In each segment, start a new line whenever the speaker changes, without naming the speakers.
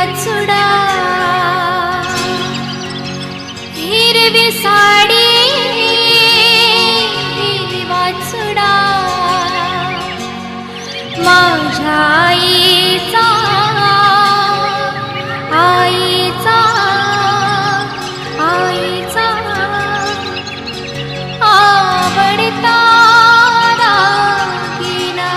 वाचुडा हिरवी साडी वाचुडा माझ्या आईचा आईचा आईचा आवडता दागिना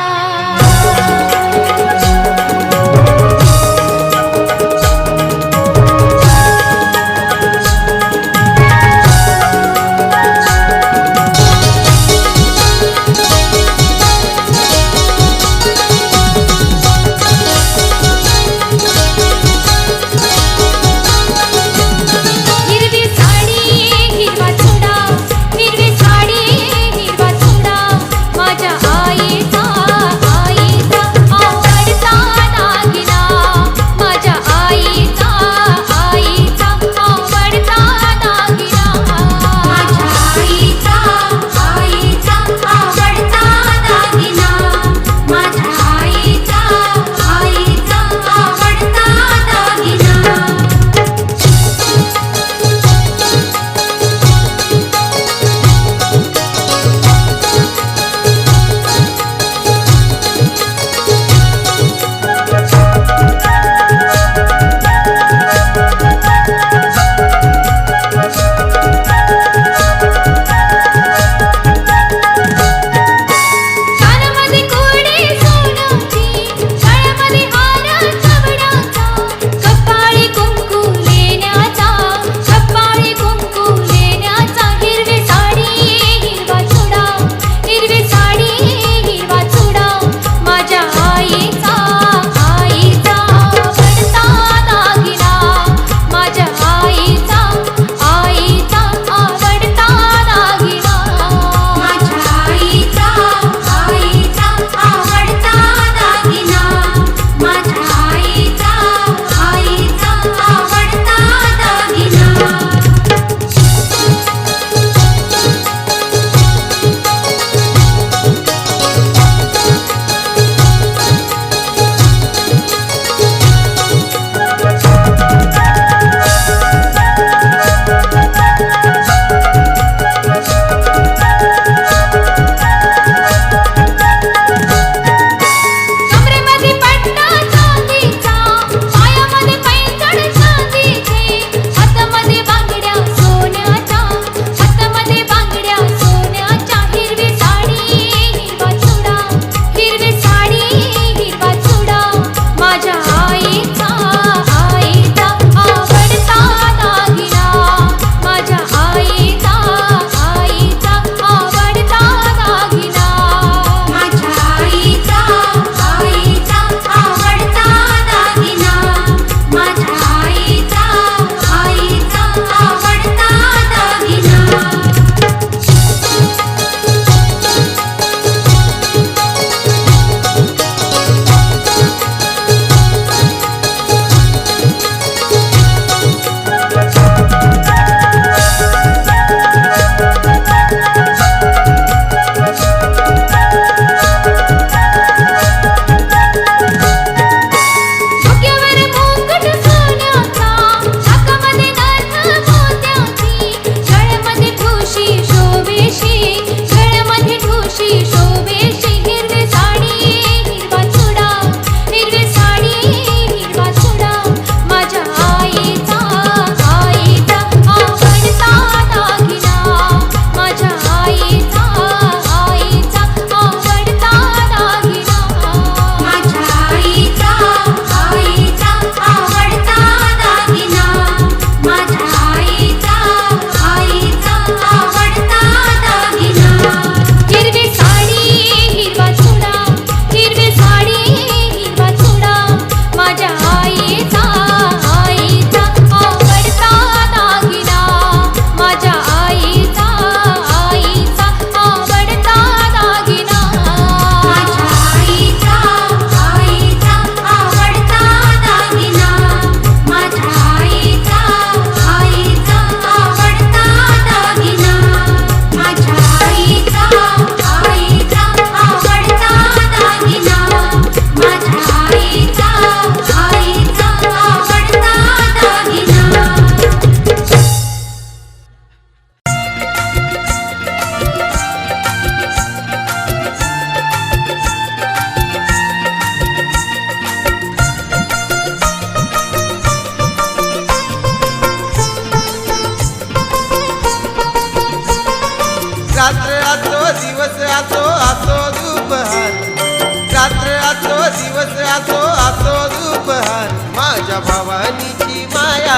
दिवस असो असो दुपार माझ्या भवानीची माया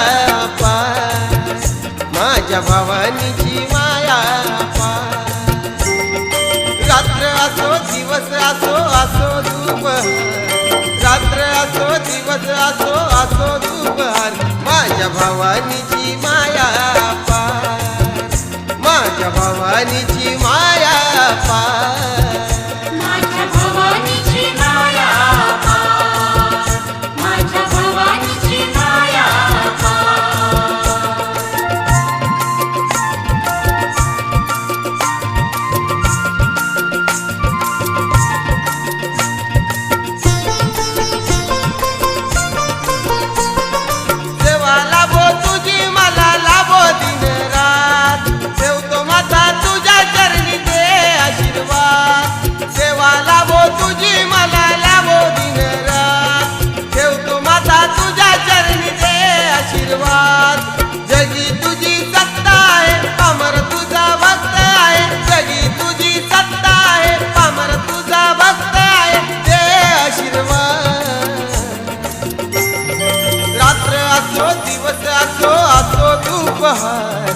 पार माझ्या भवानीची माया पार रात्र असो दिवस असो असो दुपार रात्र असो दिवस असो असो दुपार माझ्या भवानीची माया पार माझ्या भवानीची माया पार
माझ्या भवानीची माया पार माझ्या भवानीची माया
सेवा लाभो तुझी मला लाभो दिन रात ठेवतो माता तुझ्या चरणी दे आशीर्वाद सेवा लाभो तुझी मला लाभो दिन रात ठेवतो माता तुझ्या चरणी दे आशीर्वाद जगी तुझी सत्ता आहे पामर तुझा भक्त आहे जगी तुझी सत्ता आहे पामर तुझा भक्त आहे दे आशीर्वाद रात्र असो दिवस असो असो दुपार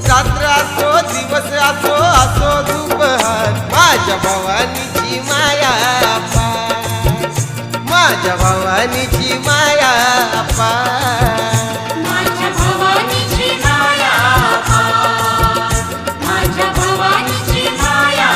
रात्र असो दिवस असो असो दुपार माझ्या भवानीची माया पार माझ्या भवानीची माया पार
माझ्या भवानीची माया पार माझ्या भवानीची माया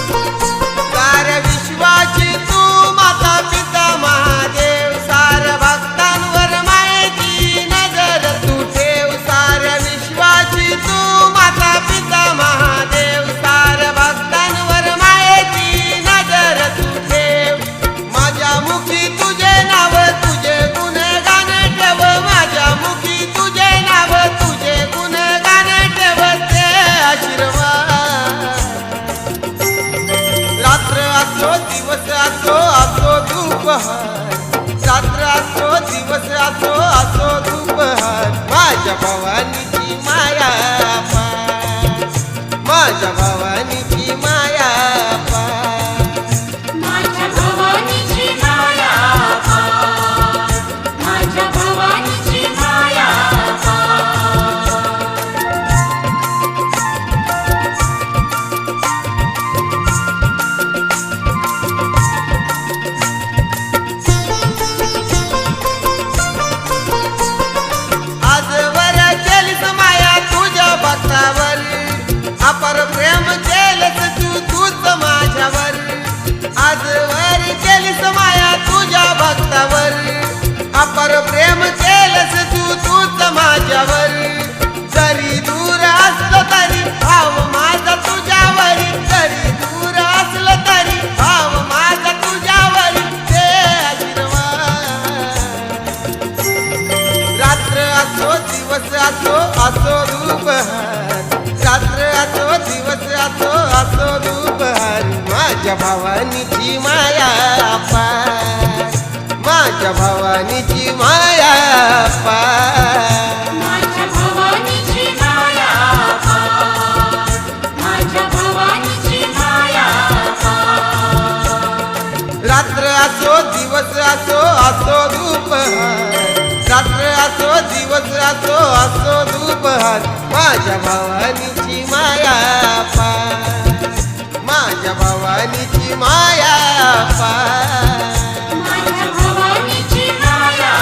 साऱ्या विश्वाची तू माता पिता महादेव साऱ्या भक्तांवर मायेची नजर तू ठेव साऱ्या विश्वाची तू माता पिता महादेव साऱ्या भक्तांवर मायेची नजर तू ठेव माझ्या मुखी तुझे नाव तुझे गुणगान ठेव माझ्या मुखी तुझे नाव तुझे गुणगान ठेव ते आशीर्वाद रात्र असो दिवस असो असो दुपार रात्र असो दिवस असो असो दुपार माझ्या भवानीची माया पार माझ्या भवानीची माया पार
माझ्या भवानीची माया पार माझ्या भवानीची माया
आजवर केलीस माया तुझ्या भक्तावर अपर प्रेम केलंस तूच माझ्यावर आजवर केलीस माया तुझ्या भक्तावर अपर प्रेम केलंस तूच माझ्यावर जरी दूर असलं तरी भाव माझा तुझ्यावरी जरी दूर असलं तरी भाव माझा तुझ्यावरी ते आशीर्वाद रात्र असो दिवस असो असो दुपार रात्र असो दिवस असो असो दुपार माझ्या भवानीची माया पार माझ्या भवानीची माया पार
माझ्या भवानीची माया पार माझ्या भवानीची माया
रात्र असो दिवस असो असो दुपार रात्र असो दिवस असो असो दुपार माझ्या भवानीची माया पार माझ्या भवानीची माया पार
माझ्या भवानीची माया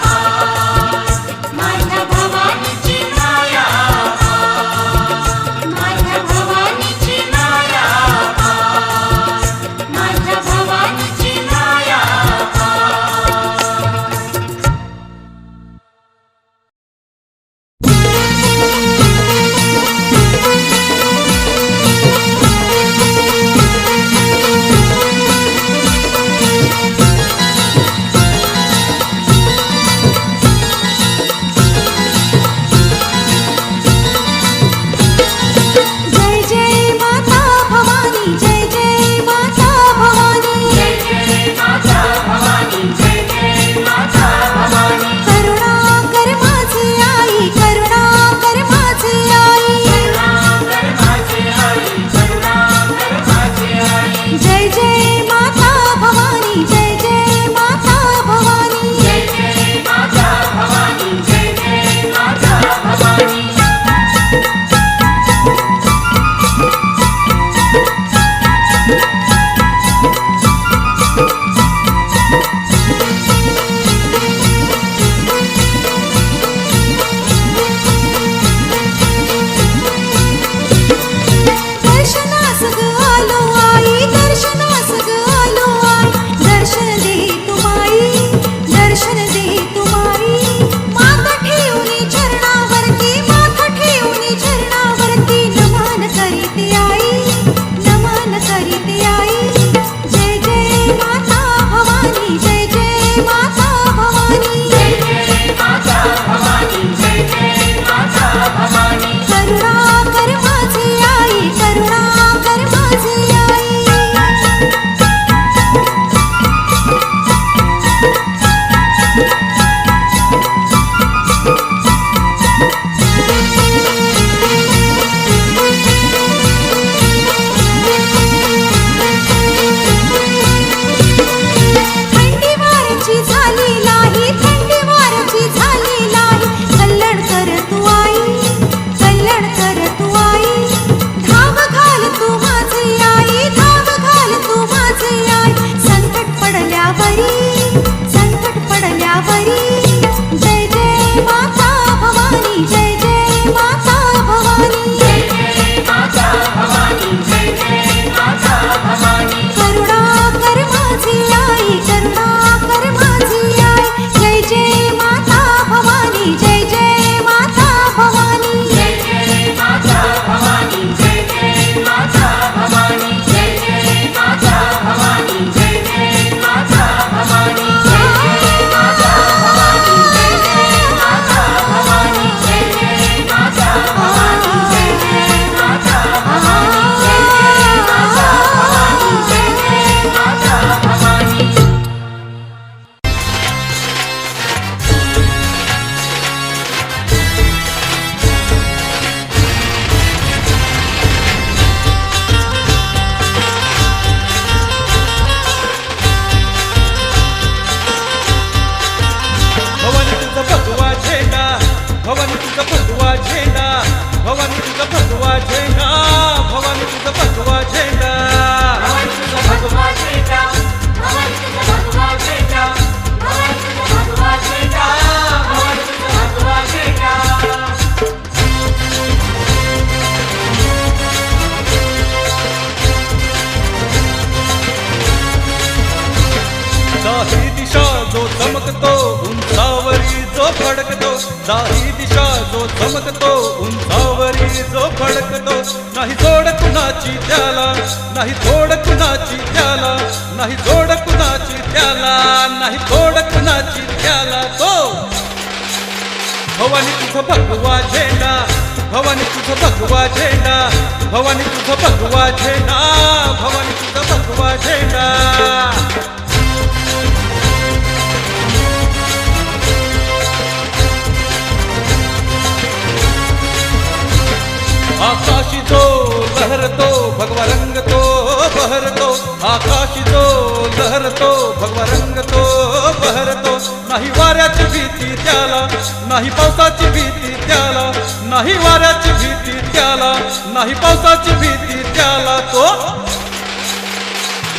पार माझ्या भवानीची माया पार माझ्या भवानीची माया पार माझ्या भवानीची माया
रात्र
उंचावरी जो फडकतो दाही दिशा जो चमकतो उंचावरी जो फडकतो नाही जोड कुणाची त्याला नाही जोड कुणाची त्याला नाही जोड कुणाची त्याला नाही जोड कुणाची त्याला तो भवानी तुझा भगवा झेंडा भवानी तुझा भगवा झेंडा भवानी तुझा भगवा झेंडा भवानी तुझा भगवा झेंडा आकाशी जो लहरतो भगवा रंग तो बहरतो आकाशी जो लहरतो भगवा रंग तो बहरतो नाही वाऱ्याची भीती त्याला नाही पावसाची भीती त्याला नाही वाऱ्याची भीती त्याला नाही पावसाची भीती त्याला तो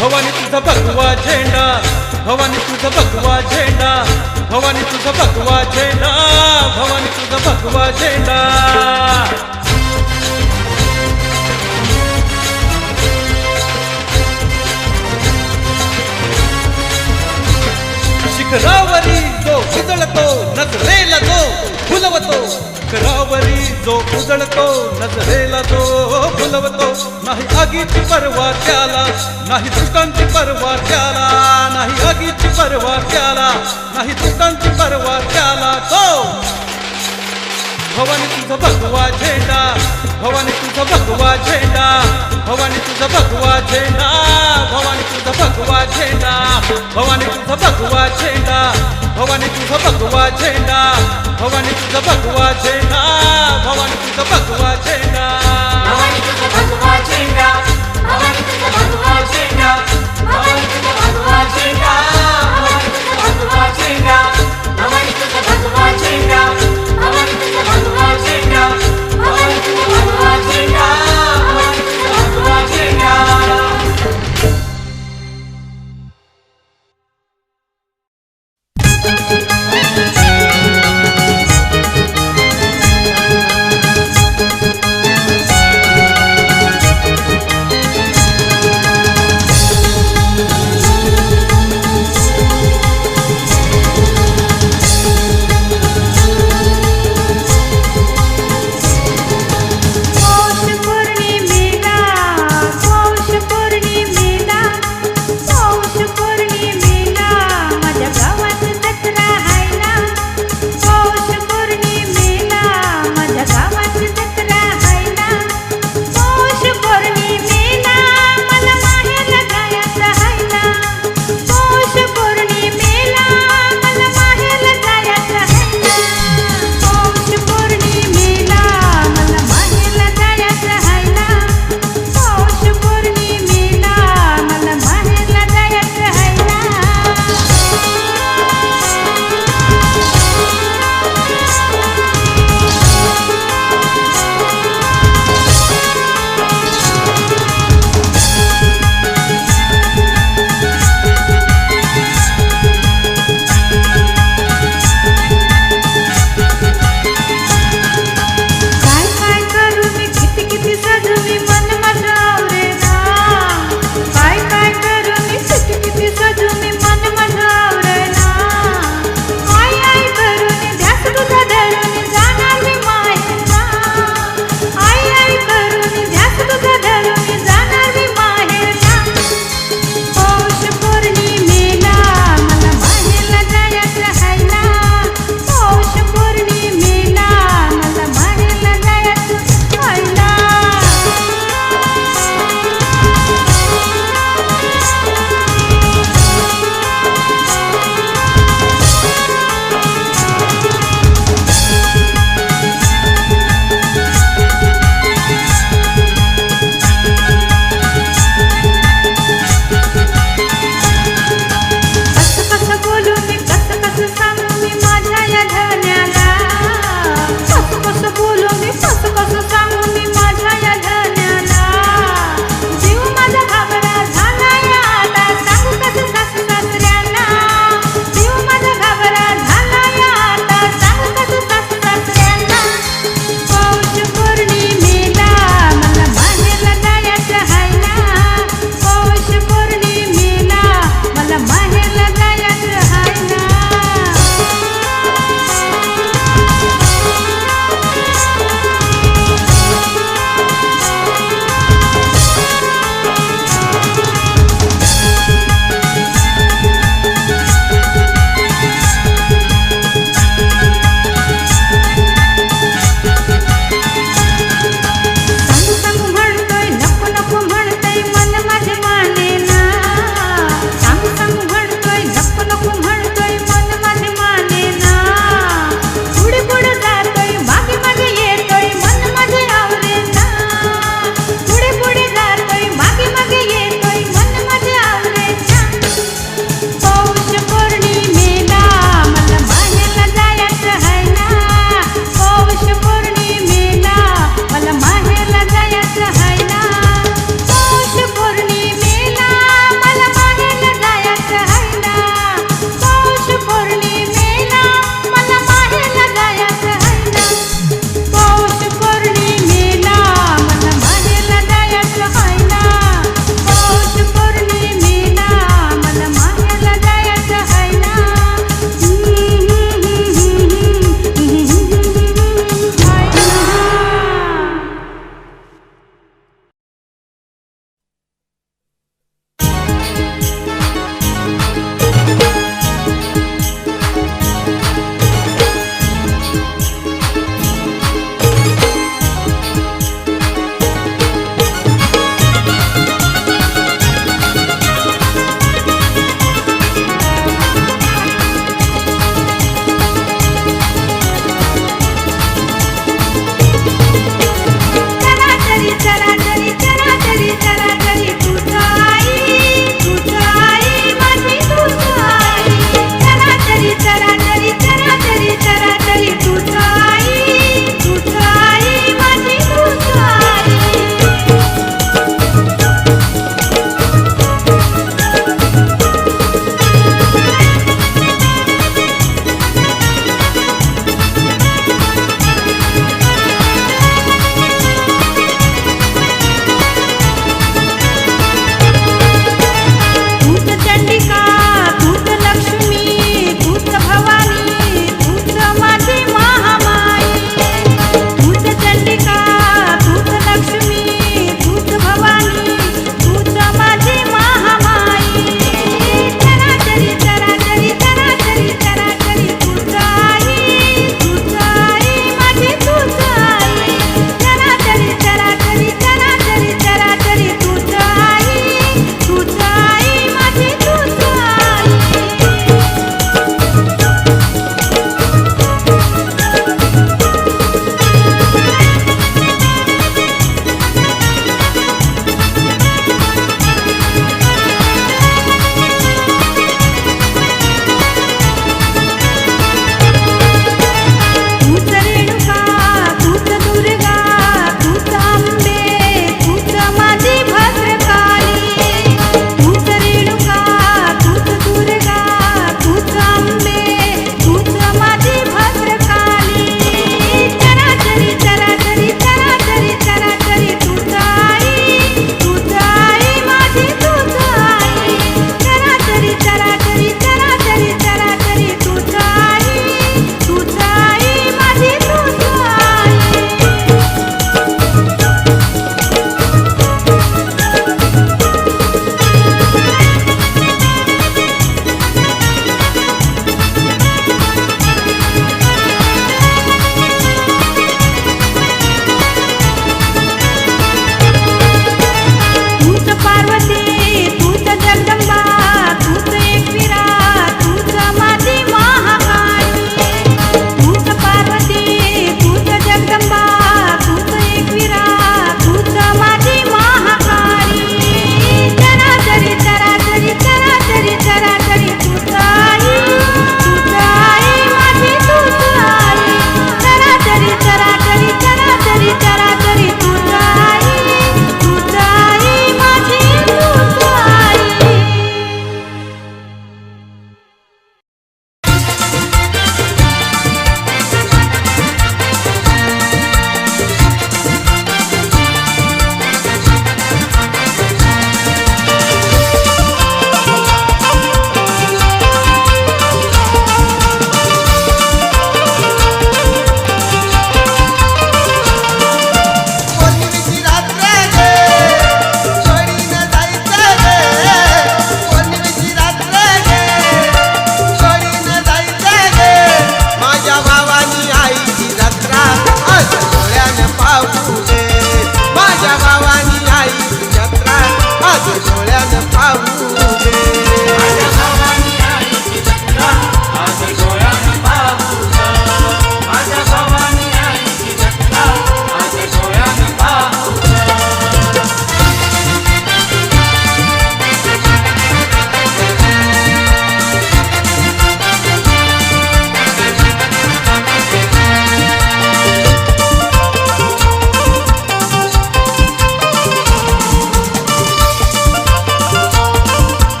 भवानी तुझा भगवा झेंडा भवानी तुझा भगवा झेंडा भवानी तुझा भगवा झेंडा भवानी तुझा भगवा झेंडा शिखरावरी जो उजळतो नजरेला जो फुलवतो शिखरावरी जो उजळतो नजरेला जो फुलवतो नाही आगीची पर्वा त्याला नाही दुष्टांची पर्वा त्याला नाही आगीची पर्वा त्याला नाही दुष्टांची पर्वा त्याला तो भवानी तुझा भगवा झेंडा भवानी तुझा भगवा झेंडा भवानी तुझा भगवा झेंडा भवानी तुझा भगवा झेंडा भवानी तुझा भगवा झेंडा भवानी तुझा भगवा झेंडा भवानी तुझा भगवा झेंडा भवानी तुझा भगवा झेंडा
भवानी तुझा भगवा झेंडा भवानी तुझा भगवा झेंडा भवानी तुझा भगवा झेंडा भवानी तुझा भगवा झेंडा भवानी तुझा भगवा झेंडा भवानी तुझा भगवा झेंडा भवानी तुझा भगवा झेंडा भवानी तुझा भगवा झेंडा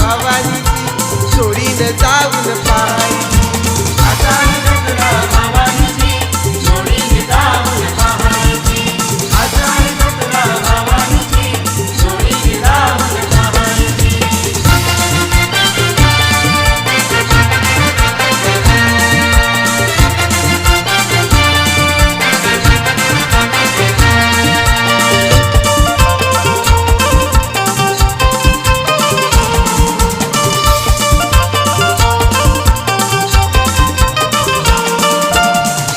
भवानीची जोडीनं जाऊन पाहायची.
आषाढी जत्रा भवानीची जोडीने जाऊन पाहायची. आषाढी जत्रा भवानीची जोडीने जाऊन पाहायची.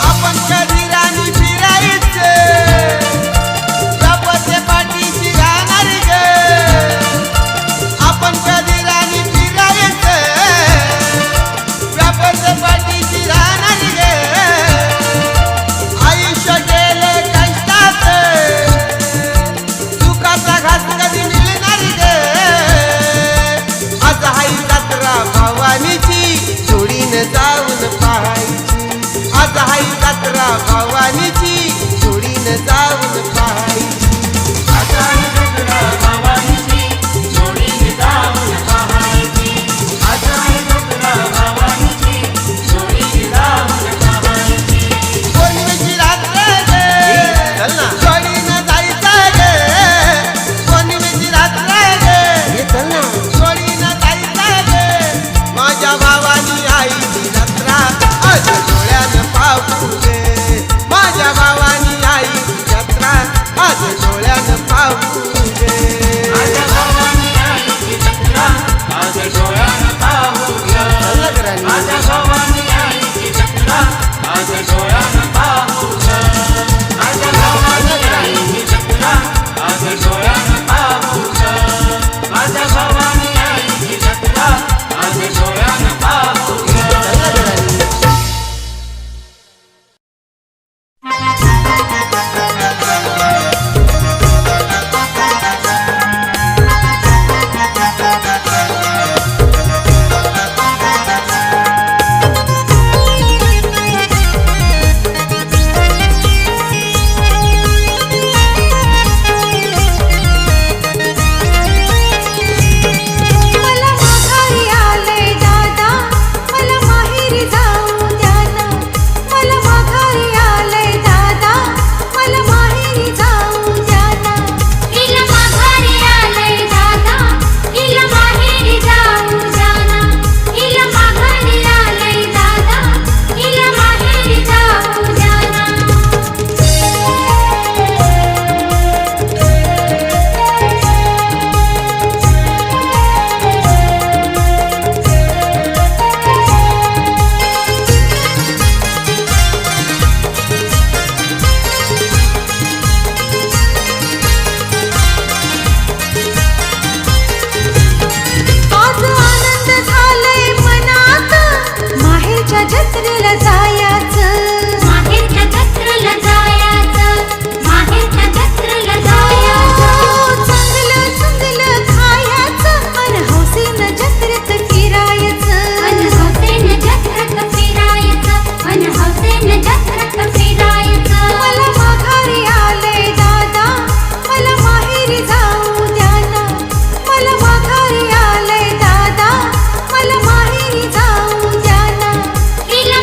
आपण कधी राणी फिरायचे व्यापाच्या पाठीशी राहणार ग. आपण कधी राणी फिरायचे व्यापाच्या पाठीशी राहणार ग. आयुष्य गेले कष्टात सुखाचा घास कधी मिळणार ग. आज हाई जत्रा भवानीची जोडीनं जाऊन पाहायची. आज हाई जत्रा भवानीची जोडीनं जाऊन पाहायची.
आषाढी जत्रा भवानीची जोडीने जाऊन पाहायची. आषाढी जत्रा भवानीची जोडीने जाऊन पाहायची.
पौर्णिमेची रात्र ग
चल ना.
जोडीनं जायचं ग. पौर्णिमेची रात्र ग
चल ना.
जोडीनं जायचं ग. माझ्या भावानी आईची जत्रा आज डोळ्यानं पाहू गे. माझ्या भावानी आईची जत्रा आज डोळ्यानं पाहू गे.
माझ्या भावानी आईची जत्रा आज डोळ्यानं पाहू ग. माझ्या भावानी आईची जत्रा आज डोळ्यानं पाहू ग. माझ्या भावानी आईची जत्रा आज डोळ्यानं पाहू ग. माझ्या भावानी आईची जत्रा आज डोळ्यानं पाहू ग.
मला माघारी आलंय दादा, मला माहेरी जाऊ द्या ना. मला माघारी आलंय दादा, मला माहेरी जाऊ द्या ना. हिला माघारी आलंय दादा, हिला माहेरी जाऊ द्या ना. हिला माघारी आलंय दादा, हिला माहेरी जाऊ द्या ना. आज आनंद झालंय मनात, माहेरच्या जत्रेला जायचं. माहेरच्या जत्रेला जायचं. माहेरच्या जत्रेला जायचं. चांगलं चांगलं खायचं अन हौसेनं जत्रेत फिरायचं. अन हौसेनं जत्रेत फिरायचं. अन हौसेनं जत्रेत फिरायचं. मला माघारी आलंय दादा, मला माहेरी जाऊ द्या ना. मला माघारी आलंय दादा, मला माहेरी जाऊ द्या ना. हिला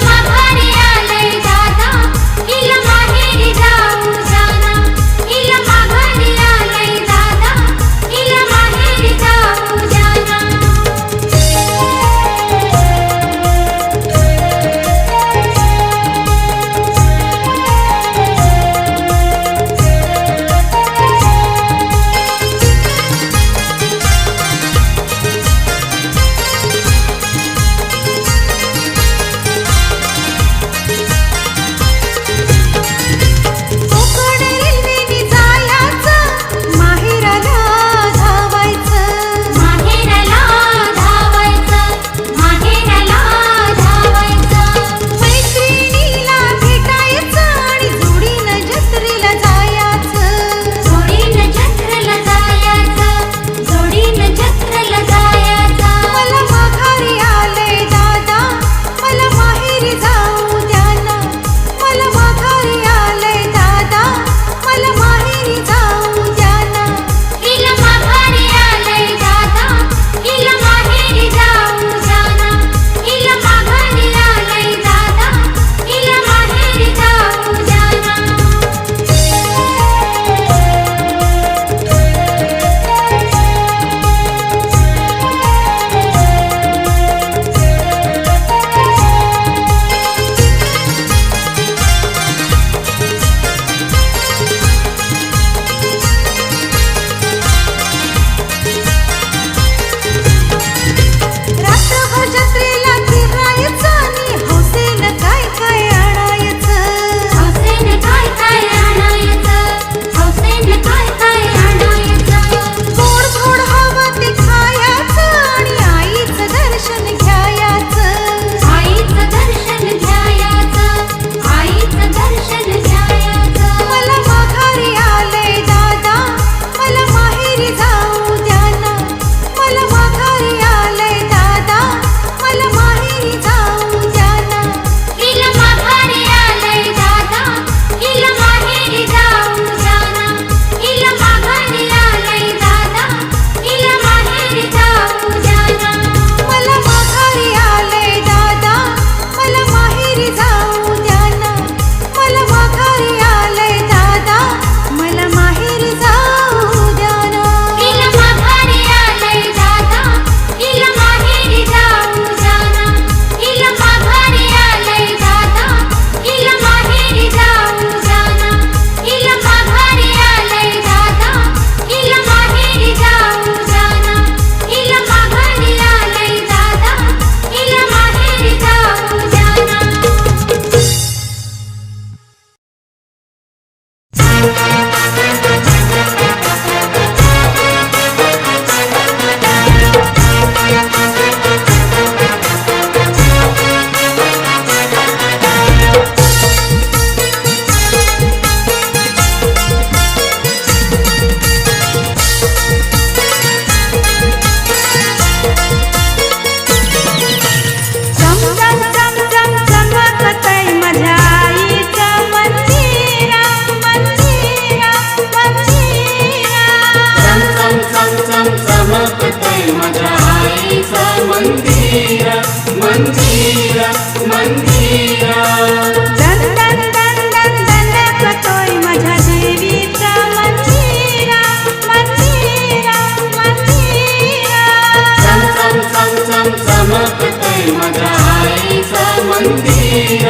मंदिर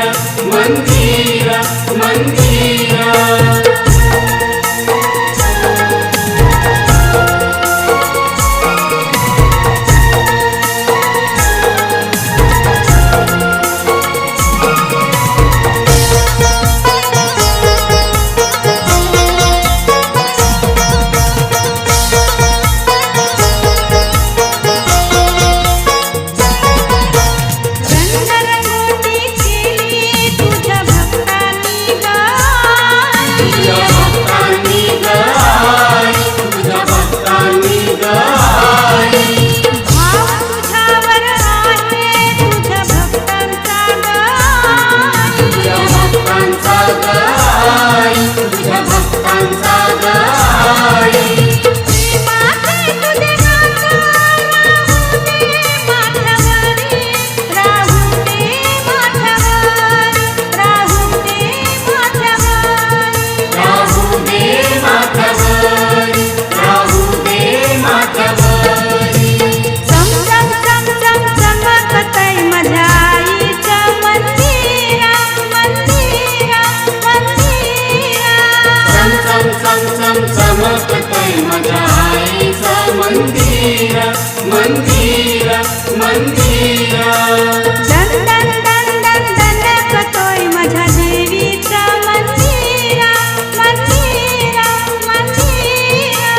मंदिर मंदिर
रंगरंगोटी केली तुझ्या भक्तांनी गाई.
तुझ्या भक्तांनी गाय तुझ्या भक्तांनी गाय
भाव तुझ्यावर आहे तुझ्या भक्तांचा गाई.
तुझ्या भक्तांचा गाय तुझ्या भक्तांचा गाय
प्रेमाचे तुझे हात राहू दे माथ्यावर, राहू दे माथ्यावर, राहू दे माथ्यावर.
राहू दे माथ्यावरी
चमचम चमचम चमकतय माझ्या आईचं मंदिरा, मंदिरा, मंदिरा.
चम चम चम चमकतय माझ्या आईचं मंदिर मंदिर मंदिर
दन दन दन दन दणकतोय माझ्या देवीचं मंदिरा, मंदिरा, मंदिरा.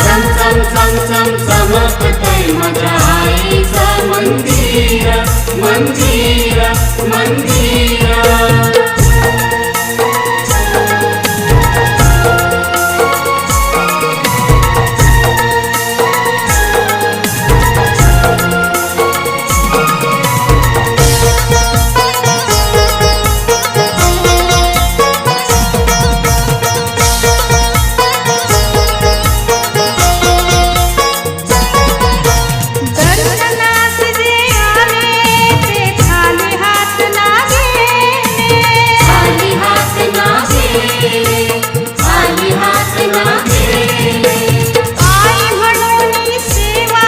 चम चम चम चम चमकतय माझ्या आईचं मंदिर मंदिर मंदिर
दर्शनास जे आले ते खाली हात लागे.
खाली हात ना गेले खाली हात ना गेले
आई म्हणून सेवा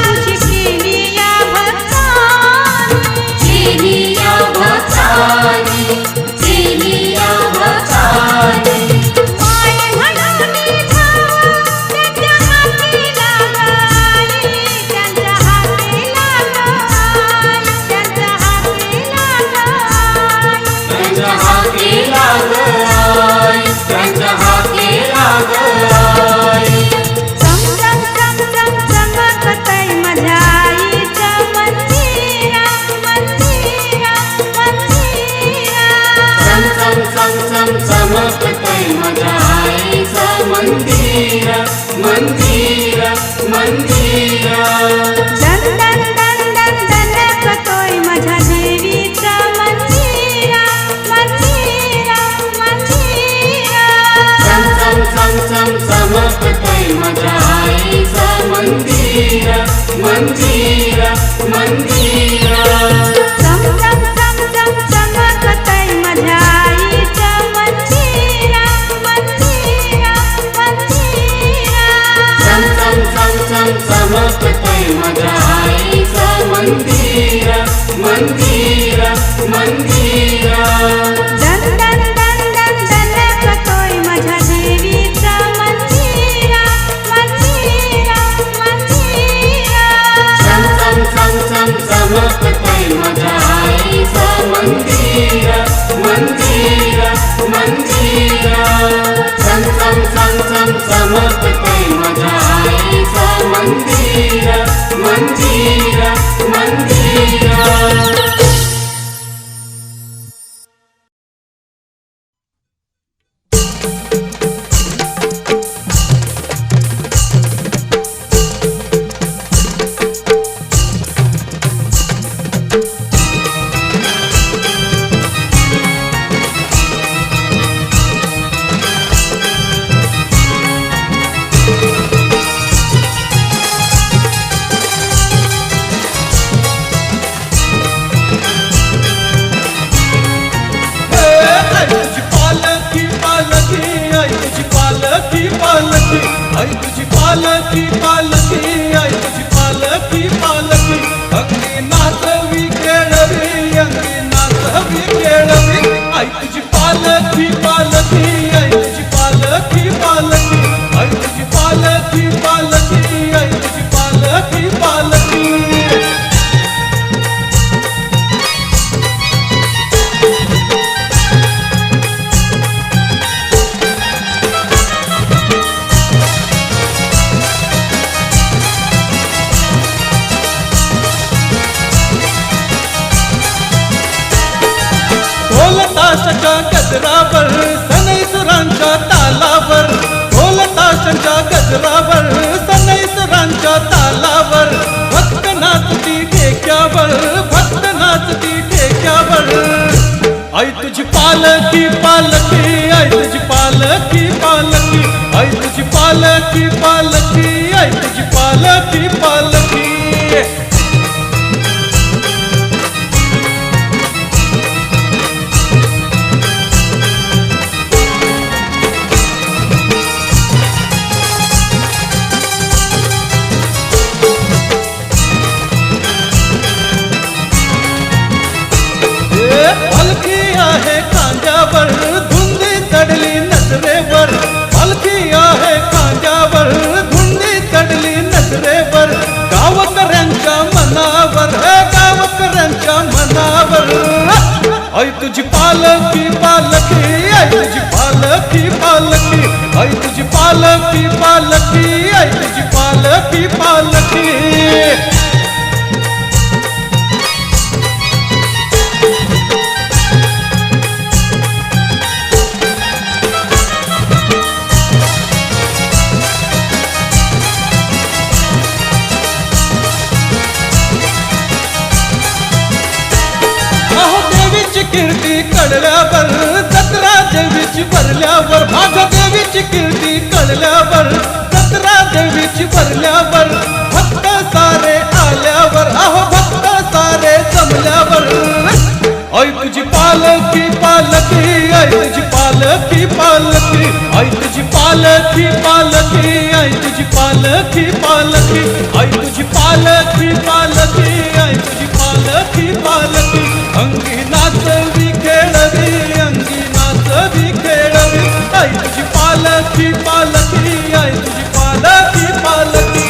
तुझी केली या भक्तांनी.
केली या भक्तानी केली या भक्तानी
माय म्हणून धाव त्यांच्या हाती लागाई, त्यांच्या हाती लागाई, त्यांच्या हाती लागाई.
त्यांच्या हाती लागय त्यांच्या हाती लागय
चमचम चमचम चमकतय माझ्या आईचं मंदिरा, मंदिरा, मंदिरा.
चम चम चम चम चमकतय माझ्या आईचं मंदिर मंदिर मंदिर
दन दन दन दन दणकतोय माझ्या देवीचं मंदिरा, मंदिरा, मंदिरा.
चम चम चम चम चमकतय माझ्या आईचं मंदिर मंदिर मंदिर
चमचम चमचम चमकतय माझ्या आईचं मंदिरा, मंदिरा, मंदिरा.
चम चम चम चम चमकतय माझ्या आईचं मंदिर मंदिर मंदिर
दन दन दन दन दणकतोय माझ्या देवीचं मंदिरा, मंदिरा, मंदिरा.
चम चम चम चम चमकतय माझ्या आईचं मंदिर मंदिर मंदिर चम चम चम चम चमकतय माझ्या आईचं मंदिर मंदिर मंदिर
आई तुझी पालकी पालकी आई तुझी पालकी पालकी अंगी नाचवी खेळवी अंगी नाच ताशाच्या गजरावर सनई सुरांच्या तालावर ढोल ताशाच्या गजरावर सनई सुरांच्या तालावर भक्त नाचती टेक्यावर भक्त नाचती टेक्यावर आई तुझी पालखी पालखी आई तुझी पालखी पालखी आई तुझी पालखी पालखी आई तुझी पालखी पालखी पालखी आहे खांद्यावर धुंदी चढली नजरेवर पालखी आहे खांद्यावर धुंदी चढली नजरेवर गावकऱ्यांच्या मनावर गावकऱ्यांच्या मनावर आई तुझी पालखी पालखी आई तुझी पालखी पालखी आई तुझी पालखी पालखी आई तुझी पालखी पालखी कीर्ती कळल्यावर जत्रा देवीची भरल्यावर माझ्या देवीची कीर्ती कळल्यावर जत्रा देवीची भरल्यावर भक्त सारे आल्यावर अहो भक्त सारे जमल्यावर आई तुझी पालखी पालखी आई तुझी पालखी पालखी आई तुझी पालखी पालखी आई तुझी पालखी पालखी आई तुझी पालखी पालखी आई तुझी पालखी पालखी अंगी नाचवी खेळवी अंगी नाचवी खेळवी आई तुझी पालखी पालखी आई तुझी पालखी पालखी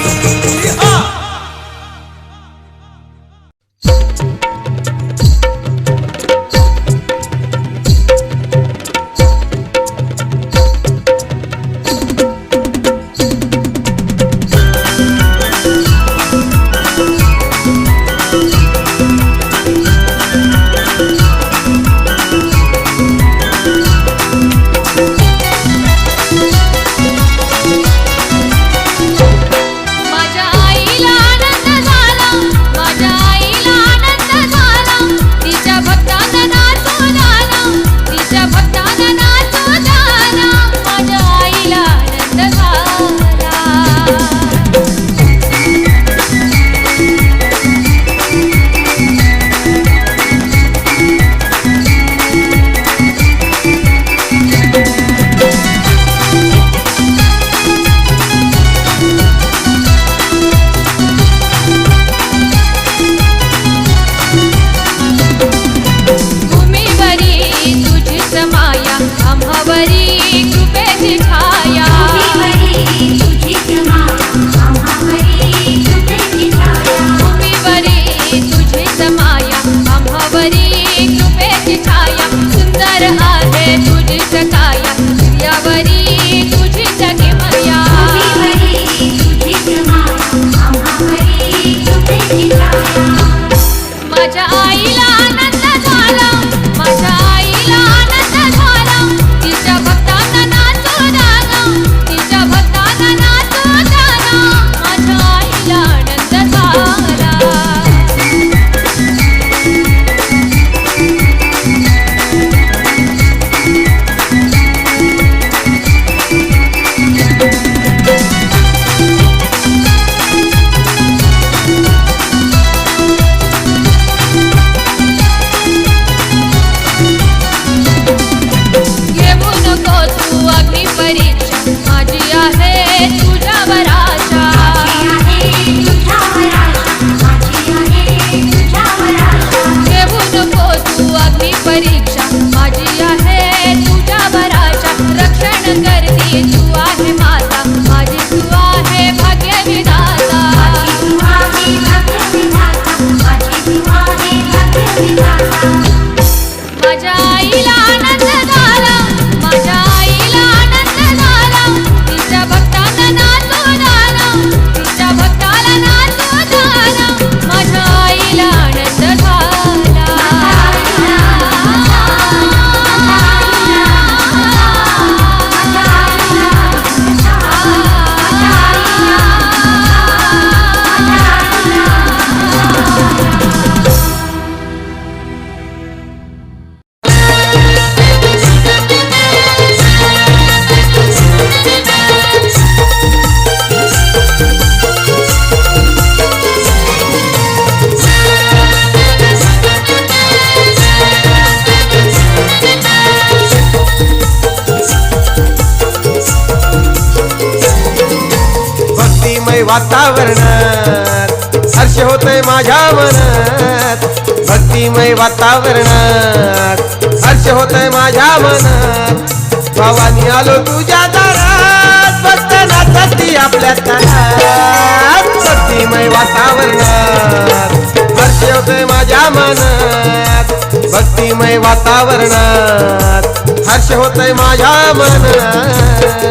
वातावरणात हर्ष होतय माझ्या मनात भक्तिमय वातावरणात हर्ष होतय माझ्या मनात भावानी आलो तुझ्या दारात भक्त नाचती आपल्या तालात भक्तिमय वातावरणात हर्ष होतय माझ्या मनात भक्तिमय वातावरणात हर्ष होतय माझ्या मनात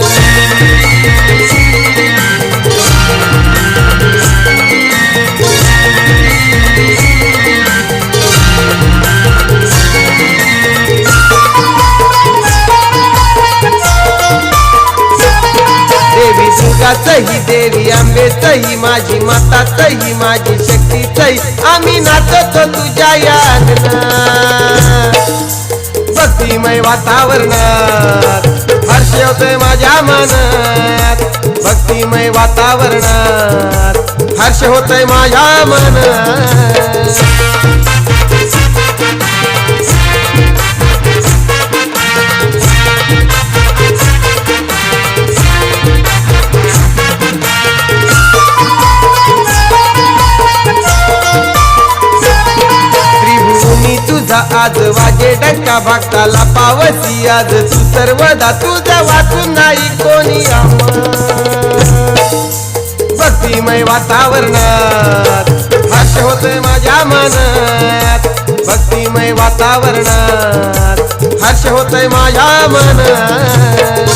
देवी दुर्गाचही देवी आंबेचही माझी माताचही माझी शक्तीचही आम्ही नाचतो तुझ्या या अंगणात भक्तिमय वातावरणात हर्ष होतोय माझ्या मनात भक्तिमय वातावरणात हर्ष होतोय माझ्या मनात तुझा आज वाजे डंका भक्ताला पावसी आज तू सर्वदा तुझा वाचून नाही कोणी भक्तिमय वातावरणात हर्ष होतोय माझ्या मनात भक्तिमय वातावरणात हर्ष होतोय माझ्या मनात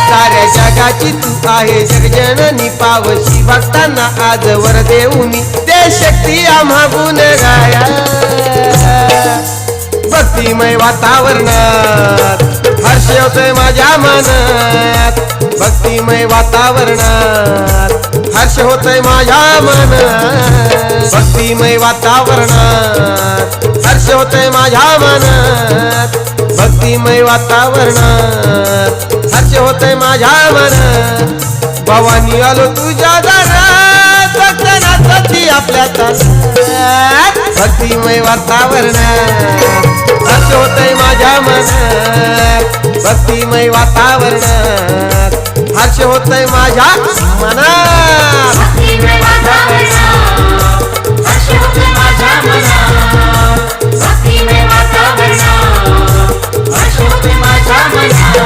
साऱ्या जगाची तू आहे जगजननी पावशी भक्तांना आज वर देऊनी ते शक्ती आम्हा गुण गाया भक्तिमय वातावरणात हर्ष होतोय माझ्या मनात भक्तिमय वातावरणात हर्ष होतोय माझ्या मनात भक्तिमय वातावरणात हर्ष होतोय माझ्या मनात भक्तिमय वातावरणात हर्ष होतय माझ्या मनात भवानी आलो तुझ्या दारात भक्त नाचती आपल्या तालात भक्तिमय वातावरणात हर्ष होतय माझ्या मनात भक्तिमय वातावरणात हर्ष होतय माझ्या मनात
भक्तिमय वातावरणात हर्ष होतोय माझ्या मनात भक्तिमय वातावरणात हर्ष होतोय माझ्या मनात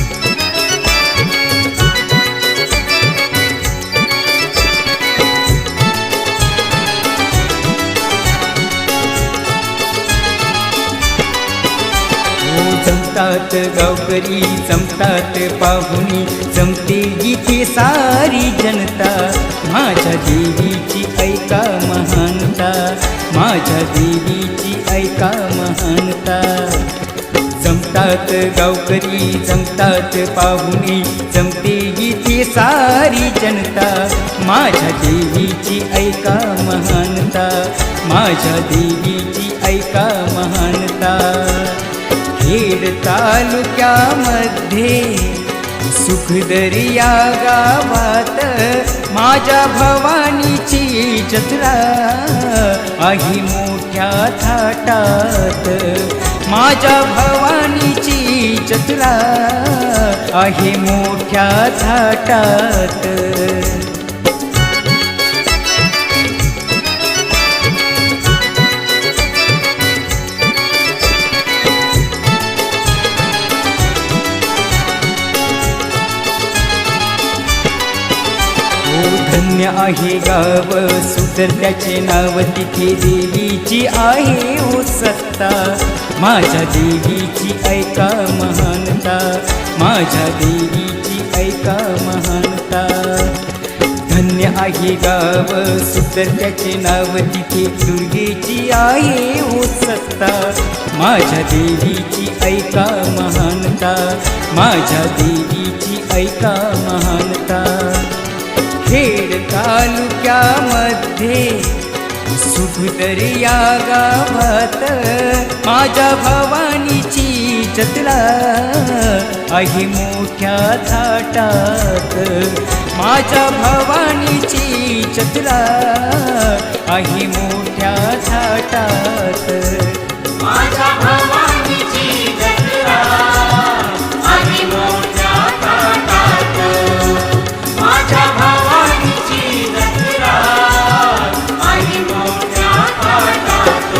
जमतात गावकरी जमतात पाहुणी जमते इथे सारी जनता माझ्या देवीची ऐका महानता माझ्या देवीची ऐका महानता जमतात गावकरी जमतात पाहुणी जमते इथे सारी जनता माझ्या देवीची ऐका महानता माझ्या देवीची ऐका महानता खेड तालुक्यामध्ये सुखदरी या गावात माझ्या भवानीची जत्रा आहे मोठ्या थाटात माझ्या भवानीची जत्रा आहे मोठ्या थाटात धन्य आहे गाव सुंदर त्याचे नाव तिथे देवीची आहे ओ सत्ता माझ्या देवीची ऐका महानता माझ्या देवीची ऐका महानता धन्य आहे गाव सुंदर त्याचे नाव तिथे दुर्गेची आहे ओ सत्ता माझ्या देवीची ऐका महानता माझ्या देवीची ऐका महानता खेड तालुक्यामध्ये सुखदरी या गावात माझ्या भवानीची जत्रा आहे मोठ्या थाटात माझ्या भवानीची जत्रा आहे मोठ्या थाटात
माझ्या भवानीची जत्रा आहे मोठ्या थाटात माझ्या भवानीची जत्रा आहे मोठ्या थाटात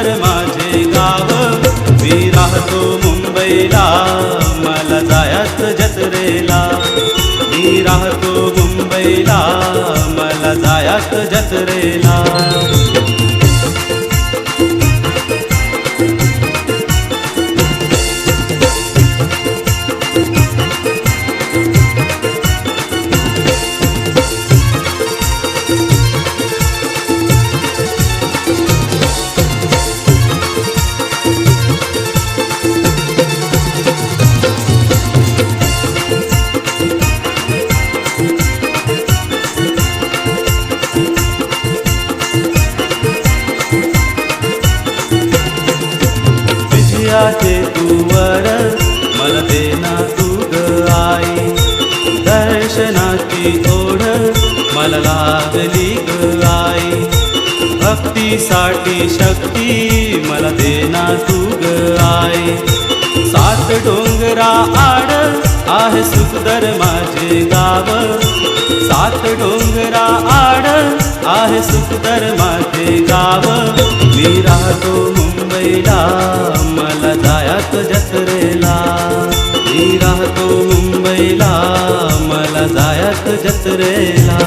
सुंदर माझे गाव. मी राहतो मुंबईला, मला जायचं जत्रेला. मी राहतो मुंबईला, मला जायचं जत्रेला. विजयाचे तुवर मला देना तू ग आई. दर्शनाची ओढ मला लागली ग आई. भक्तीसाठी शक्ती मला देना तू ग आई. सात डोंगरा आड आहे सुंदर माझे गाव. सात डोंगरा आड आहे सुंदर माझे गाव. मी राहतो मुंबईला, मला जायचं जत्रेला. मी राहतो मुंबईला, मला जायचं जत्रेला.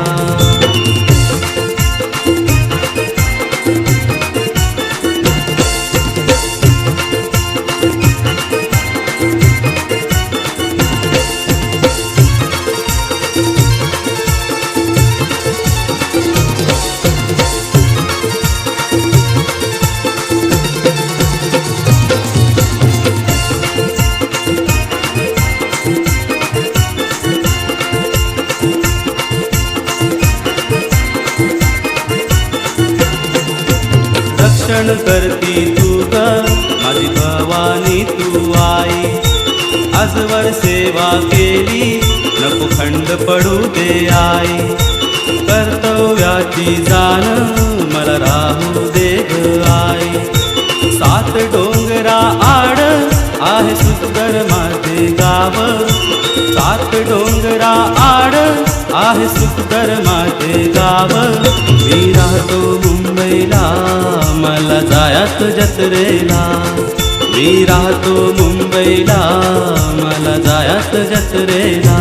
रक्षण करती तू ग माझी भवानी तू आई. आजवर सेवा केली नको खंड पडू दे आई. कर्तव्याची जाण मला राहू दे ग आई. सात डोंगरा आड आहे सुंदर माझे गाव. सात डोंगरा आड आहे सुंदर माझे गाव. मी राहतो मुंबईला, मला जायचं जत्रेला. मी राहतो मुंबईला, मला जायचं जत्रेला.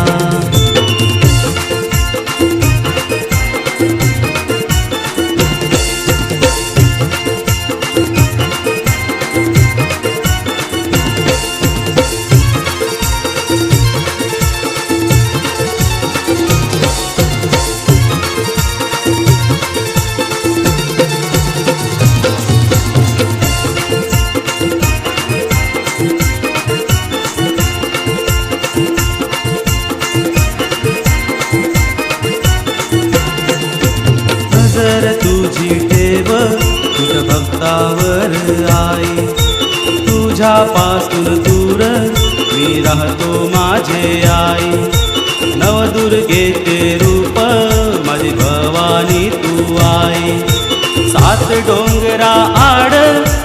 नजर तुझी ठेव तुझ्या भक्तावर आई. तुझ्यापासून दूर मी राहतो माझे आई. नवदुर्गेचे रूप माझी भवानी तू आई. सात डोंगरा आड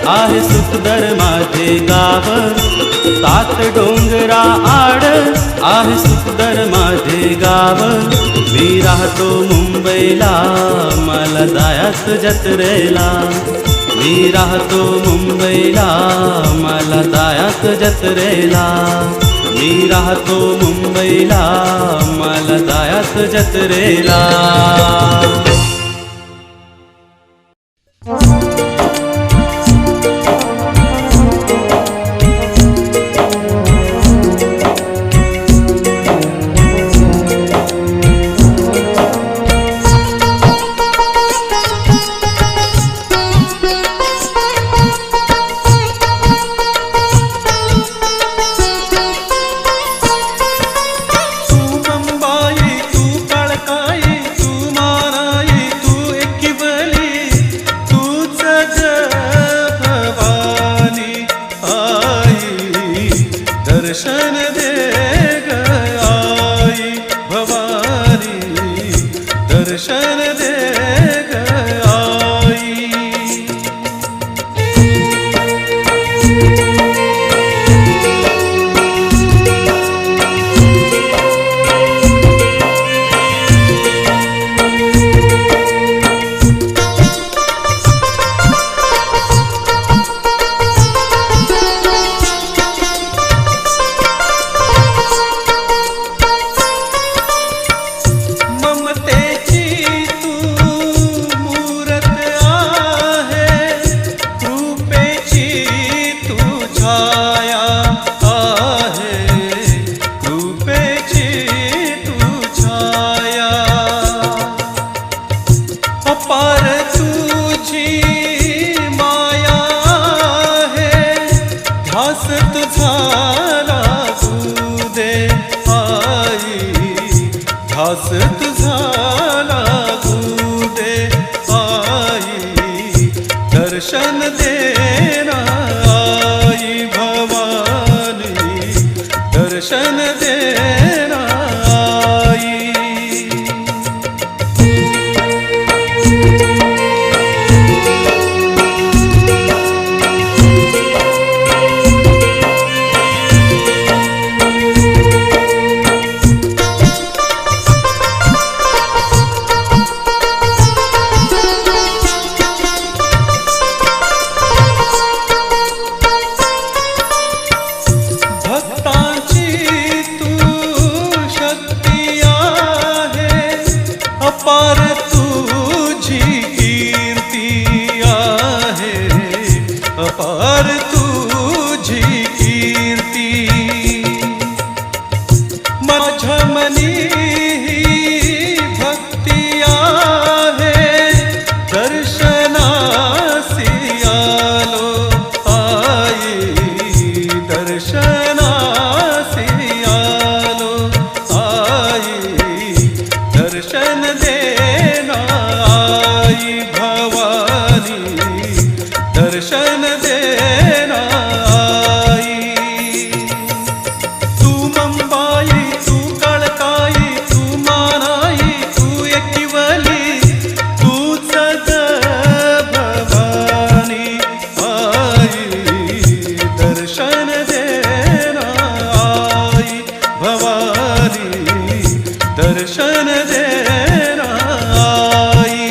आहे सुंदर माझे गाव. सात डोंगरा आड आहे सुंदर माझे गाव. मी राहतो मुंबईला, मला जायचं जत्रेला. मी राहतो मुंबईला, मला जायचं जत्रेला. मी राहतो मुंबईला, मला जायचं जत्रेला.
पार तुझी कीर्ती माझ्या मनी भक्ती आहे दर्शनासी आलो आई दर्शनासी आलो आई दर्शन देना आई भवानी दर्शन देना आई तू मंबाई तू काळकाई तू मानाई तू एकिवली तू सद भवानी आई दर्शन देना आई भवानी दर्शन देना आई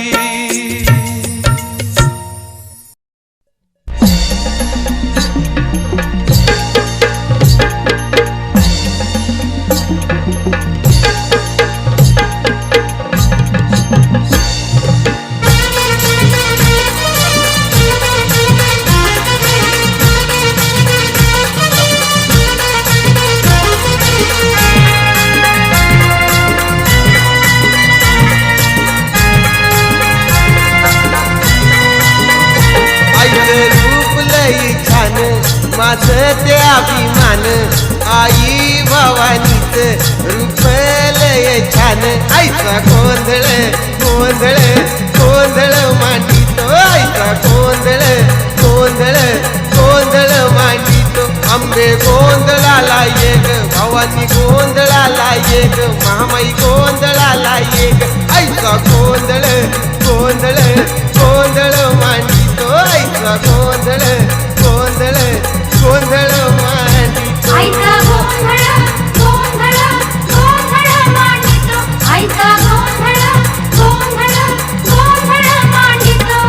आईचं रूप लई छान माझं ते अभिमान आई भवानीच रूप लय छान आईचा गोंधळ गोंधळ गोंधळ मांडितो आईचा गोंधळ गोंधळ गोंधळ मांडितो आंबे गोंधळाला ये ग भवानी गोंधळाला ये ग महामाई गोंधळाला ये ग आईचा गोंधळ गोंधळ गोंधळ मांडितो आईचा गोंधळ गोंधळ गोंधळ मांडितो
आईचा गोंधळ गोंधळ गोंधळ मांडितो आईचा गोंधळ गोंधळ गोंधळ मांडितो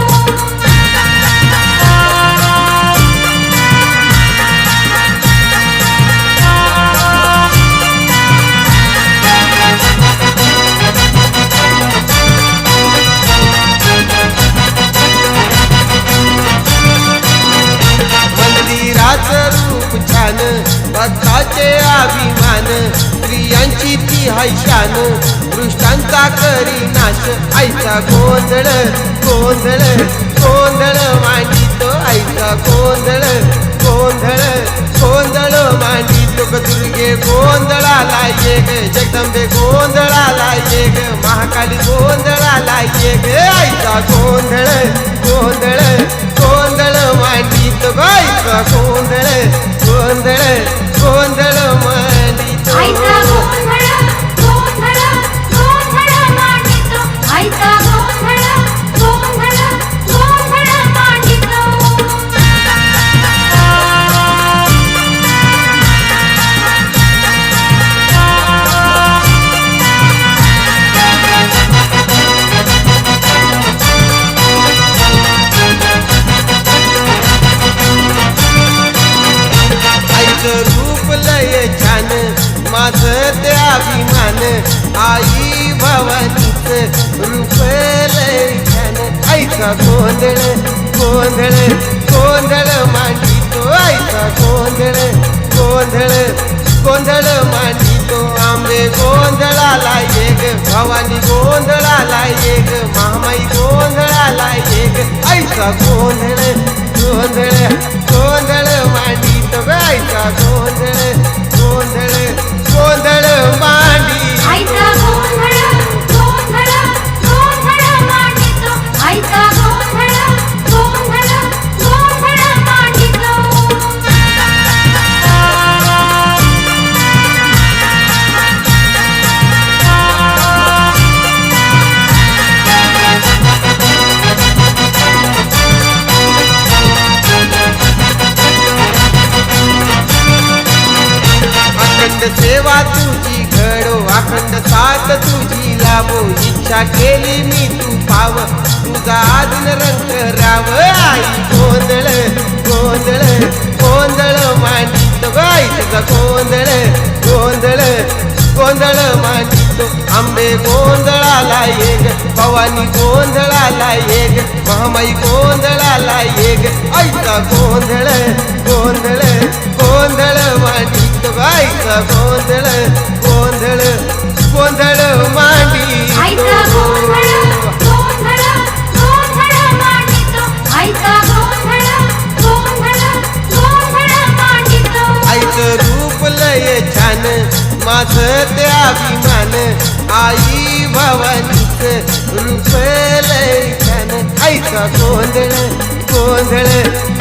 मंदिराचं रूप छान भक्ताचे अभिमान स्त्रियांची ती हैशान दृष्टांचा करी नाश आईचा गोंधळ गोंधळ गोंधळ मांडितो आईचा गोंधळ गोंधळ गोंधळ मांडितो ग दुर्गे गोंधळाला ये ग जगदंबे गोंधळाला ये ग महाकाली गोंधळाला ये ग आईचा गोंधळ गोंधळ गोंधळ मांडितो ग आईचा गोंधळ गोंधळ गोंधळ मांडितो
आईचा गोंधळ गोंधळ गोंधळ मांडितो आईचा गोंधळ गोंधळ गोंधळ मांडितो
आईचं रूप लय छान माझं ते अभिमान आई भवानीच रूप लय छान आईचा गोंधळ गोंधळ गोंधळ मांडितो आईचा गोंधळ गोंधळ गोंधळ मांडितो आंबे गोंधळाला ये ग भवानी गोंधळाला ये ग महामाई गोंधळाला ये ग आईचा गोंधळ गोंधळ गोंधळ मांडितो ग आईचा गोंधळ गोंधळ गोंधळ मांडी
आईचा गोंधळ गोंधळ गोंधळ मांडितो आईचा गोंधळ गोंधळ गोंधळ मांडितो
अखंड सेवा तुझी घडो अखंड साथ तुझी लाभो इच्छा केली मी तू पाव तुझा आदिन रंग राव आई गोंधळ गोंधळ गोंधळ मांडितो ग आई तुझा गोंधळ गोंधळ गोंधळ मांडितो आंबे गोंधळाला ये ग भवानी गोंधळाला ये ग महामाई गोंधळाला ये ग आईचा गोंधळ गोंधळ गोंधळ गोंधळ मांडीतो आईचा गोंधळ गोंधळ गोंधळ
आईचा गोंधळ
मांडीतो
गोंधळ गोंधळ मांडितो आईचा गोंधळ गोंधळ गोंधळ मांडितो
आईचं रूप लय छान माझं ते अभिमान आई भवानीच रूप लय छान आईचा गोंधळ गोंधळ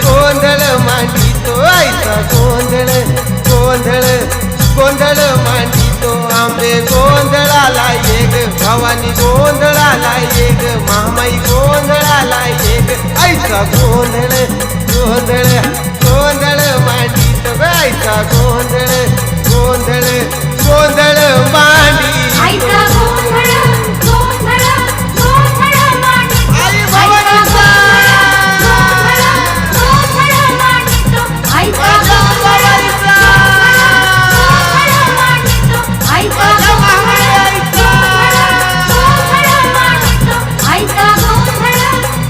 गोंधळ मांडीतो आईचा गोंधळ गोंधळ गोंधळ मांडीतो आंबे गोंधळाला ये ग भवानी गोंधळाला ये ग मामाई गोंधळाला ये ग आईचा गोंधळ गोंधळ गोंधळ मांडीतो आईचा गोंधळ गोंधळ गोंधळ मांडी
आईचा गोंधळ गोंधळ गोंधळ मांडितो
आई भवानीचा
गोंधळ गोंधळ मांडितो आईचा गोंधळ गोंधळ मांडितो आईचा गोंधळ गोंधळ मांडितो आईचा गोंधळ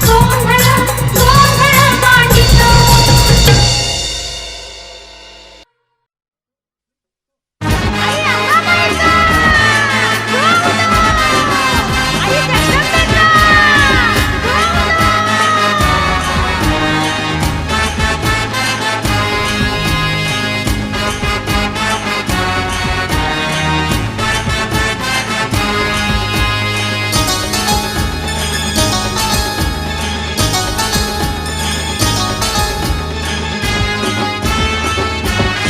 गोंधळ गोंधळ मांडितो आई अंगाबाईचा आई जगदंबेचा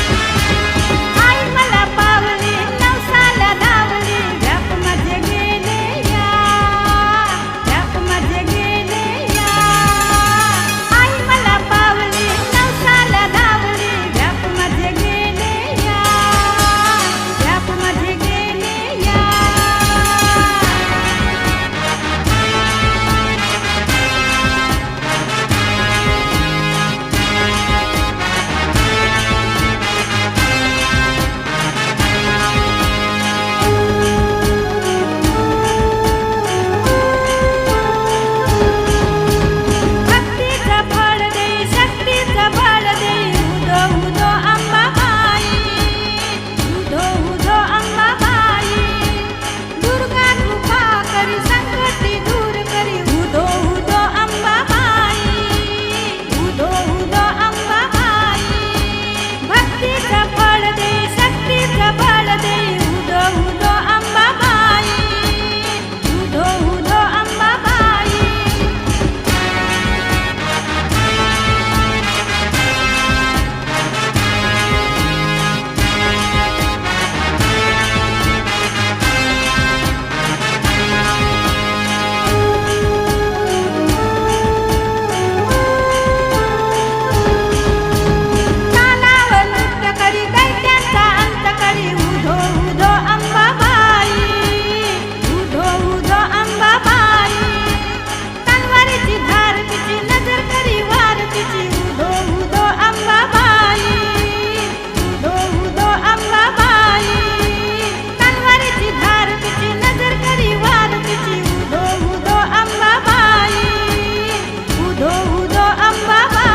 आई मला पावली नवसाला धावली व्याप मध्ये गेले या व्याप मध्ये गेले या आई मला पावली नवसाला धावली व्याप मध्ये गेले या व्याप मध्ये गेले या भक्तीचं फळ देई शक्तीचं बळ देई उदो उदो अंबाबाई उदो उदो अंबाबाई दुर्गा कृपा करी संकटी दूर करी उदो उदो अंबाबाई उदो उदो अंबाबाई भक्तीचं फळ देई शक्तीचं बळ देई उदो उदो अंबाबाई उदो उदो अंबाबाई तालावर नृत्य करी दैत्यांचा अंत करी उधो उधो अंबाबाई उधो उधो अंबाबाई तलवारीची धार तिची नजर करी वार तिची उधो उधो अंबाबाई उधो उधो अंबाबाई तलवारीची धार तिची नजर करी वार तिची उधो उधो अंबाबाई उधो उधो अंबाबाई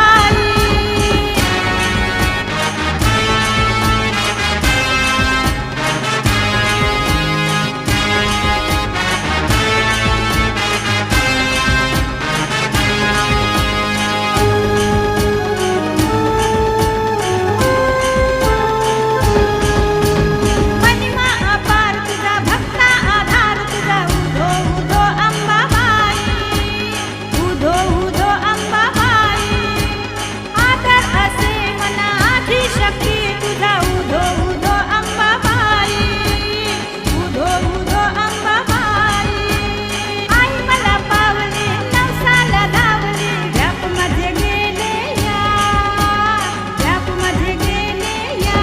महिमा अपार तुझा भक्ता आधार तुझा उधो उधो अंबाबाई उधो उधो अंबाबाई आदर असे मना आधी शक्ती तुझा उधो उधो अंबाबाई उधो उधो अंबाबाई आई मला पावली नवसाला धावली व्याप मध्ये गेले या व्याप मध्ये गेले या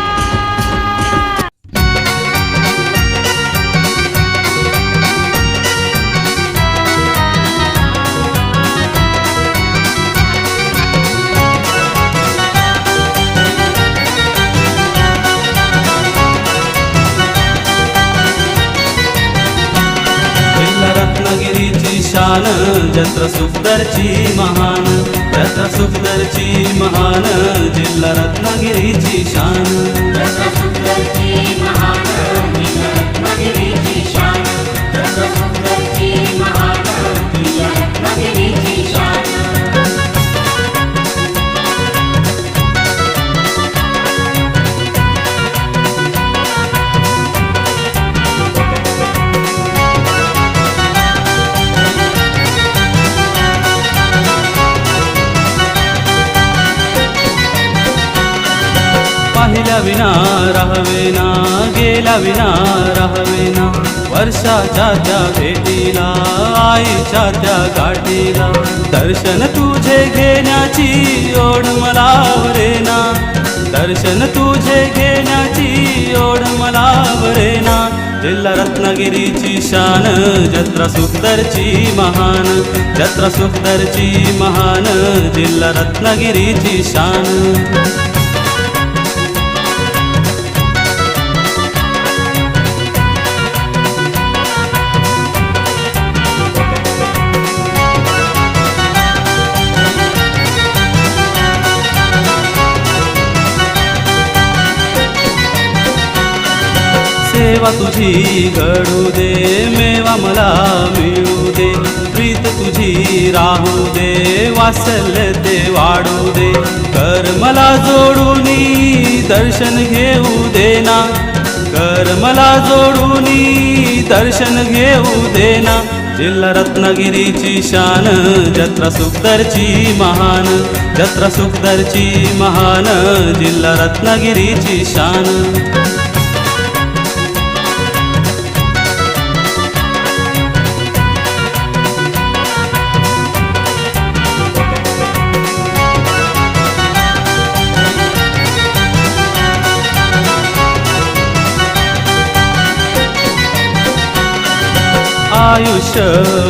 रत्नागिरीची शान जत्र सुंदरची महान जत्रा सुखदरची महान जिल्हा रत्नागिरीची शान
जत्रा सुखदरची महान जिल्हा रत्नागिरीची शान जत्रा सुखदरची महान जिल्हा रत्नागिरीची शान
पाहिल्या विना राहवेना गेला विना राहवेना वर्षाच्या त्या भेटीला आईच्या त्या गाठीला दर्शन तुझे घेण्याची ओढ मला वरेना दर्शन तुझे घेण्याची ओढ मला वरेना जिल्हा रत्नागिरीची शान जत्रा सुखदरची महान जत्रा सुखदरची महान जिल्हा रत्नागिरीची शान सेवा तुझी घडू दे मेवा मला मिळू दे प्रीत तुझी राहू दे वात्सल्य ते वाढू दे कर मला जोडूनी दर्शन घेऊ देना कर मला जोडूनी दर्शन घेऊ देना जिल्हा रत्नागिरीची शान जत्रा सुखदरची महान जत्रा सुखदरची महान जिल्हा रत्नागिरीची शान आयुष्य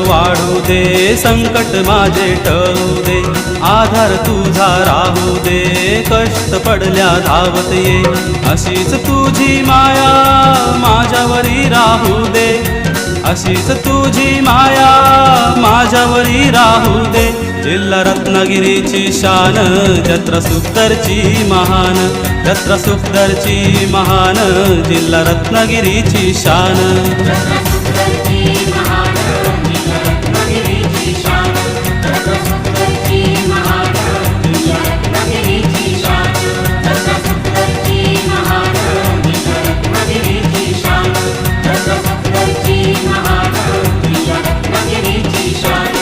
वाढू दे संकट माझे टळू दे आधार तुझा राहू दे कष्ट पडल्या धावत ये अशीच तुझी माया माझ्यावरी राहू दे अशीच तुझी माया माझ्यावरी राहू दे जिल्हा रत्नागिरीची शान जत्रा सुखदरची महान जत्रा सुखदरची महान जिल्हा रत्नागिरीची शान
जत्रा सुखदरची महान जिल्हा रत्नागिरीची शान जत्रा सुखदरची महान जिल्हा रत्नागिरीची शान जत्रा सुखदरची महान जिल्हा रत्नागिरीची शान जत्रा सुखदरची महान जिल्हा रत्नागिरीची शान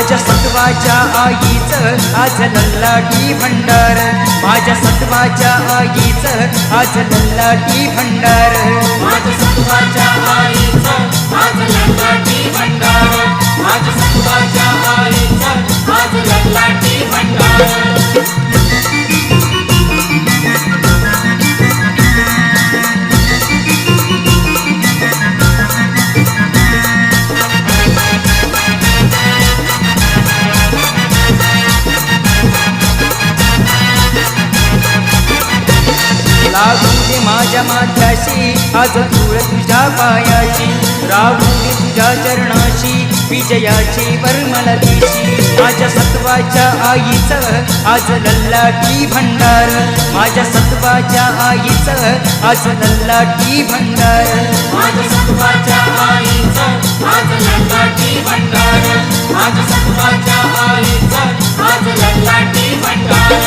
माझ्या सत्वाच्या आईचं आज लल्लाटी भंडार, माझ्या सत्वाच्या आईचं आज लल्लाटी भंडार.
माझ्या सत्वाच्या आईचं आज ललाटी भंडार, माझ्या सत्वाच्या आईचं आज ललाटी भंडार.
लागू दे माझ्या माथ्याशी आज धूळ तुझ्या पायाची, राहू दे तुझ्या चरणाशी विजयाची वर्मला दिशी. माझ्या सत्वाच्या आईचं आज लल्लाटी भंडार, माझ्या सत्वाच्या आईचं आज लल्लाटी भंडार.
माझ्या सत्वाच्या आईचं आज ललाटी भंडार, माझ्या सत्वाच्या आईचं आज ललाटी भंडार.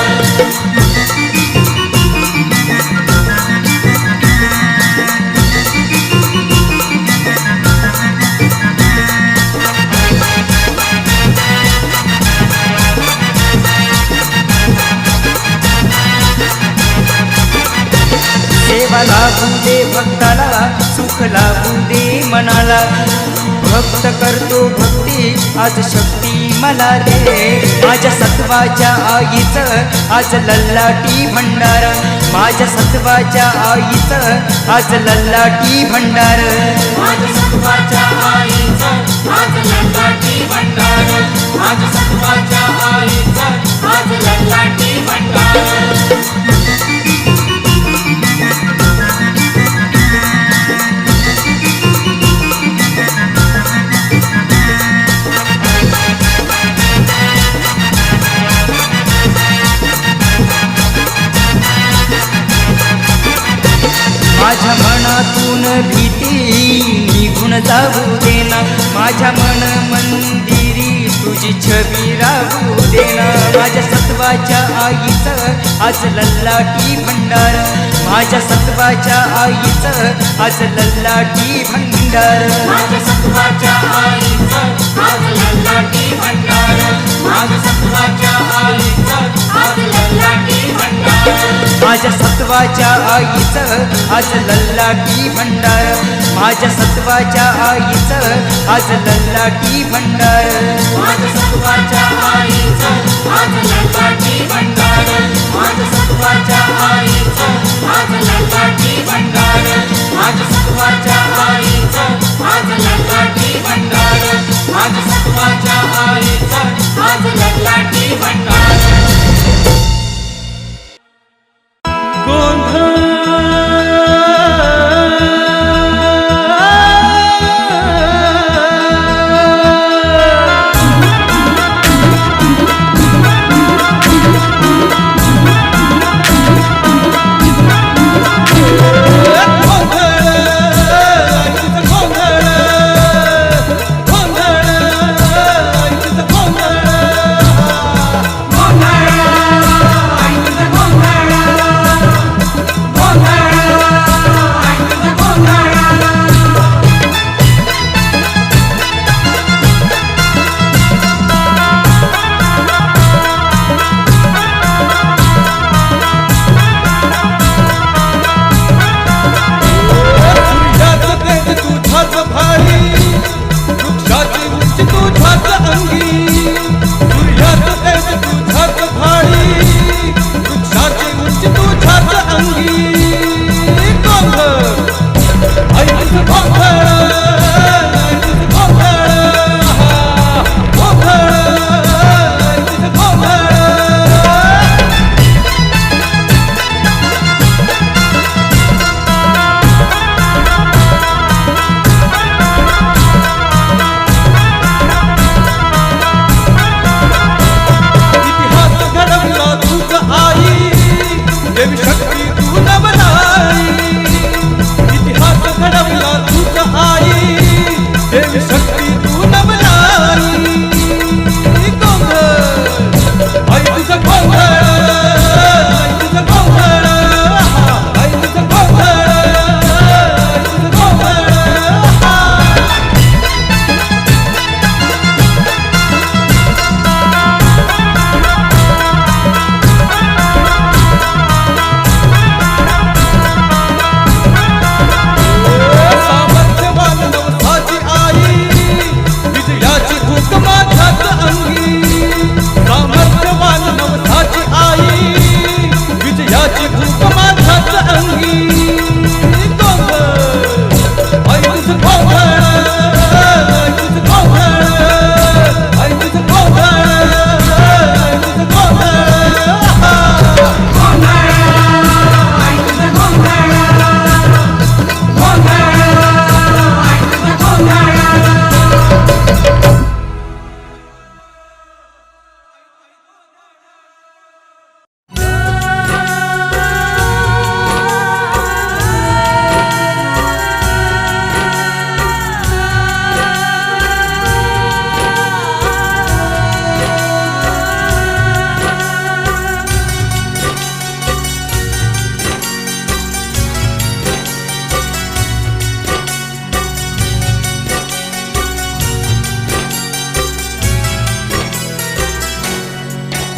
सेवा लागू दे भक्ताला, सुख लागू दे मनाला, भक्त करतो भक्ती आज शक्ती मला दे. माझ्या सत्वाच्या आईचं आज लल्लाटी भंडार, माझ्या सत्वाच्या आईचं आज लल्लाटी भंडार.
माझ्या सत्वाच्या आईचं आज ललाटी भंडार, माझ्या सत्वाच्या आईचं आज ललाटी भंडार.
माझ्या मनातून भीती निघून जाऊ देना, माझ्या मन मंदिरी तुझी छबी राहू देना. माझ्या सत्वाच्या आईचं आज लल्लाटी भंडार, माझ्या सत्वाच्या आईचं आज लल्लाटी भंडार.
माझ्या सत्वाच्या आईचं आज ललाटी भंडार, माझ्या सत्वाच्या आईचं आज ललाटी भंडार.
माझ्या सत्वाच्या आईचं आज लल्लाटी भंडार, माझ्या सत्वाच्या आईचं आज लल्लाटी भंडार.
माझ्या सत्वाच्या आईचं आज ललाटी भंडार, माझ्या सत्वाच्या आईचं आज ललाटी भंडार, माझ्या सत्वाच्या आईचं आज ललाटी भंडार, माझ्या सत्वाच्या आईचं आज ललाटी भंडार.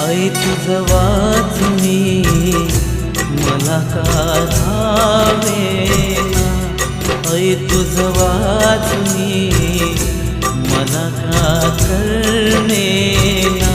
आई तुझं वाचूनी मला का धावेना, आई तुझं वाचूनी मला का कळमेना.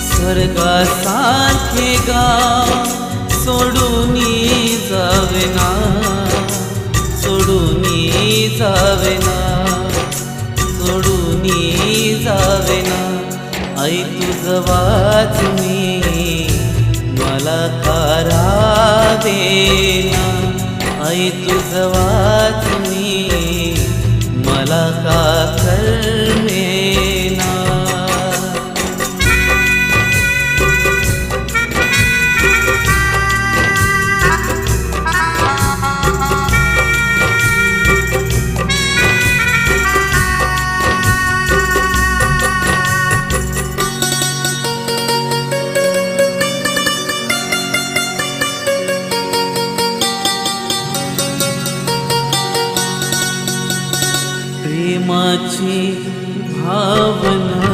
स्वर्गासारखे गाव सोडूनी जावेना, सोडूनी जावेना, सोडूनी जावेना. आई तुझं वाचूनी मला का रावेना, आई तुझं वाचूनी मला का कळमेना. प्रेमाची भावना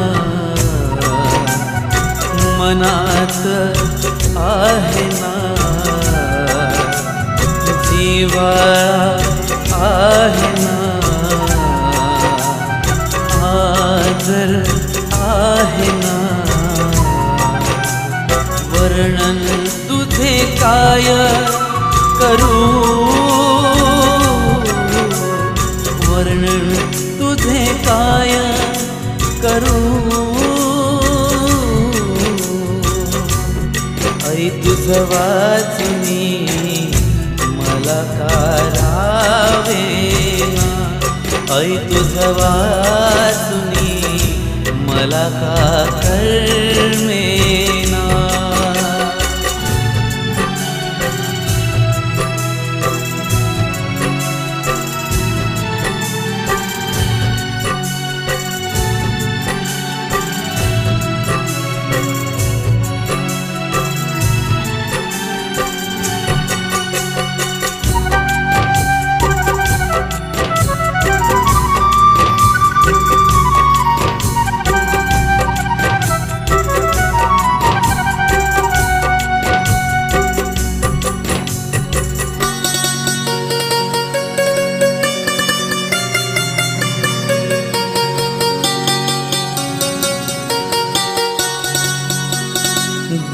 मनात आहे ना, जिव्हाळा आहे ना, आदर आहे ना. वर्णन तुझे काय करू, वर्णन तुझे काय करू. आई तुझं वाचूनी मला का रावेना, आई तुझं वाचूनी मला का कळमेना.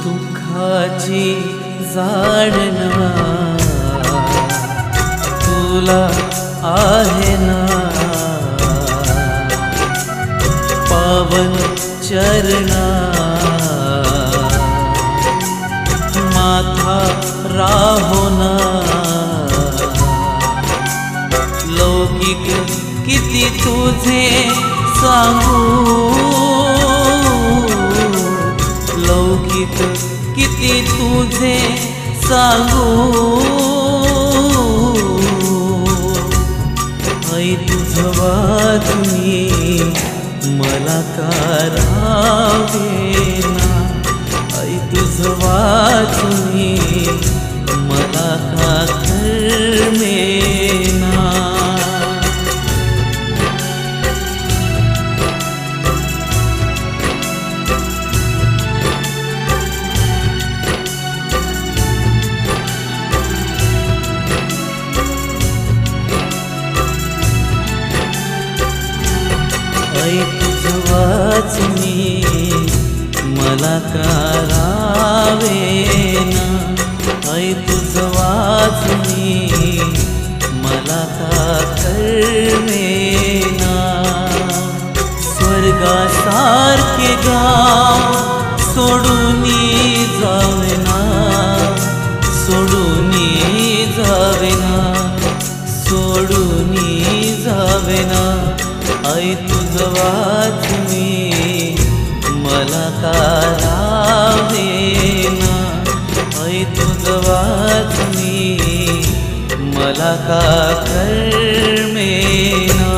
दुःखाची जाणना तुला आहे ना, पावन चरणा माथा राहोना. लौकिक किती तुझे सांगू, लौकिक किती तुझे सांगू. आई तुझं वाचूनी मला का रावेना, आई तुझं वाचूनी मला का कळमेना. आई तुझं वाचूनी मला का रावेना, आई तुझं वाचूनी मला का कळमेना. स्वर्गासारखे गाव सोडूनी जावेना, सोडूनी जावेना, सोडूनी जावेना. आई तुझं वाचूनी मला का रावेना, आई तुझं वाचूनी मला का कळमेना.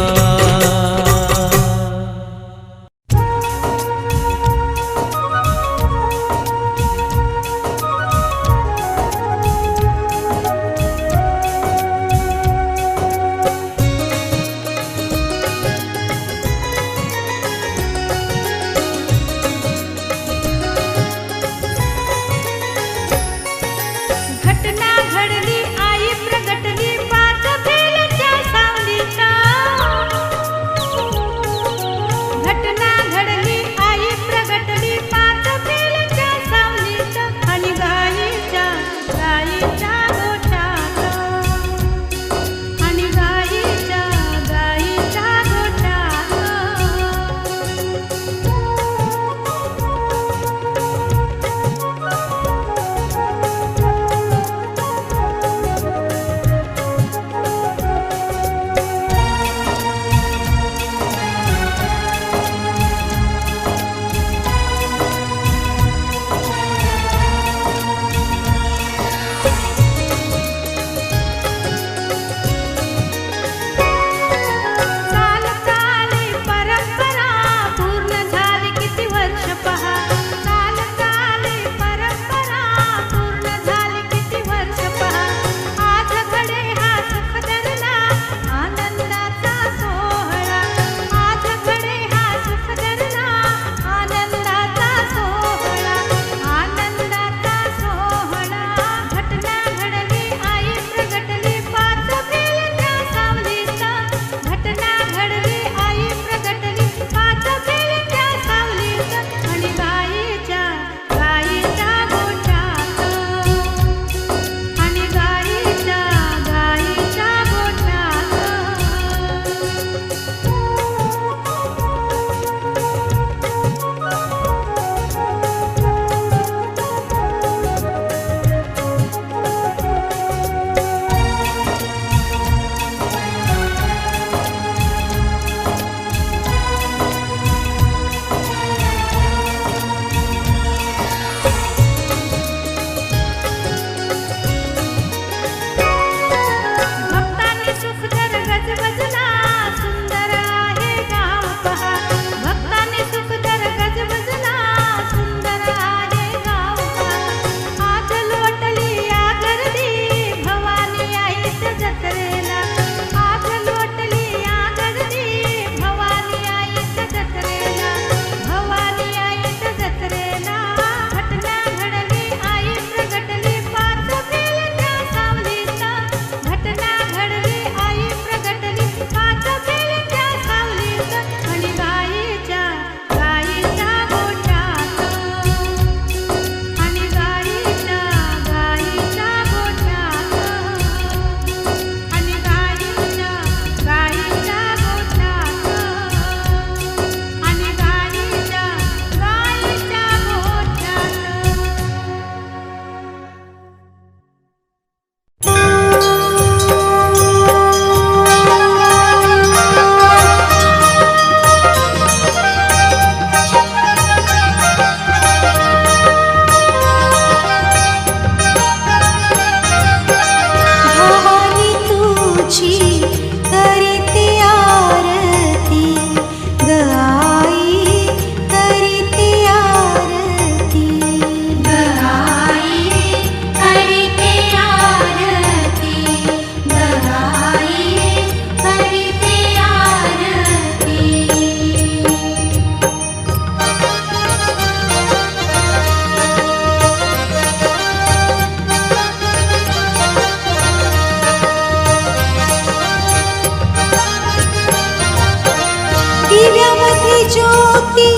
ज्योती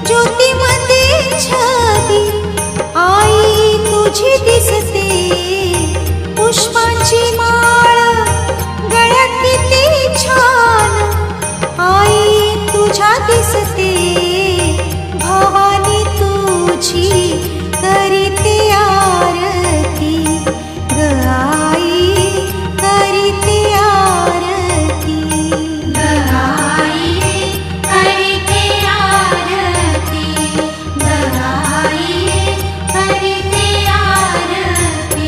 ज्योतीमध्ये छबी आई तुझी दिसते पुष्पांची माळ गळ्यात किती छान आई तुझ्या दिसते भवानी तुझी करीते आरती ग आई करीते आरती ग आई करीते आरती ग आई करीते आरती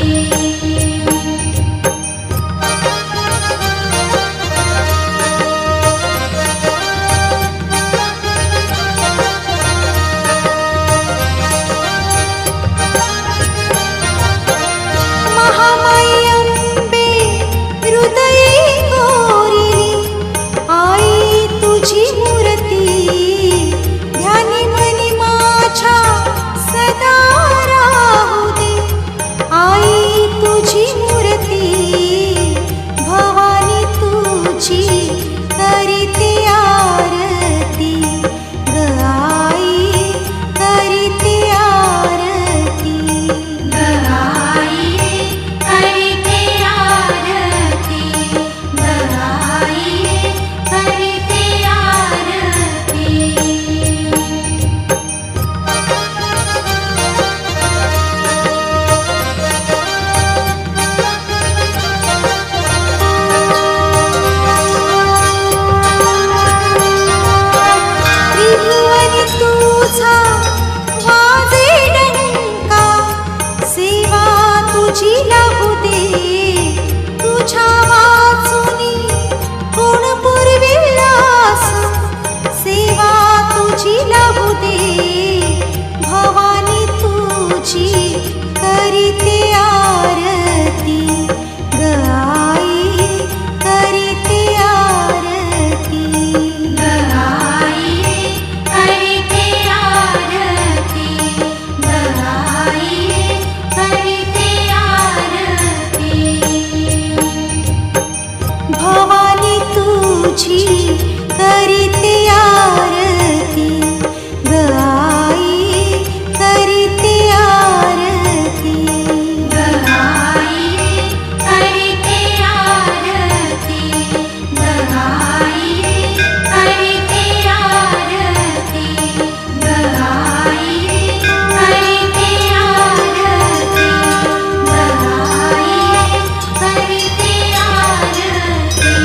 महामाई अंबे हृदये कोरिली आई तुझी मूर्ती ध्यानी मनी माझ्या सदा राहू दे आई तुझी मूर्ती भवानी तुझी करीते आरती ग आई करीते आरती ग आई करीते आरती ग आई करीते आरती त्रिभुवन तुझा वाजे डंका सेवा तुझी लाभू दे तुझ्या वाचुनी कोण पुरविल असं सेवा तुझी लाभू दे भवानी तुझी करीते आरती ग आई करीते आरती ग आई करीते आरती ग आई करीते आरती भवानी तुझी करीते आरती ग आई करीते आरती ग आई करीते आरती ग आई करीते आरती ग आई करीते आरती ग आई करीते आरती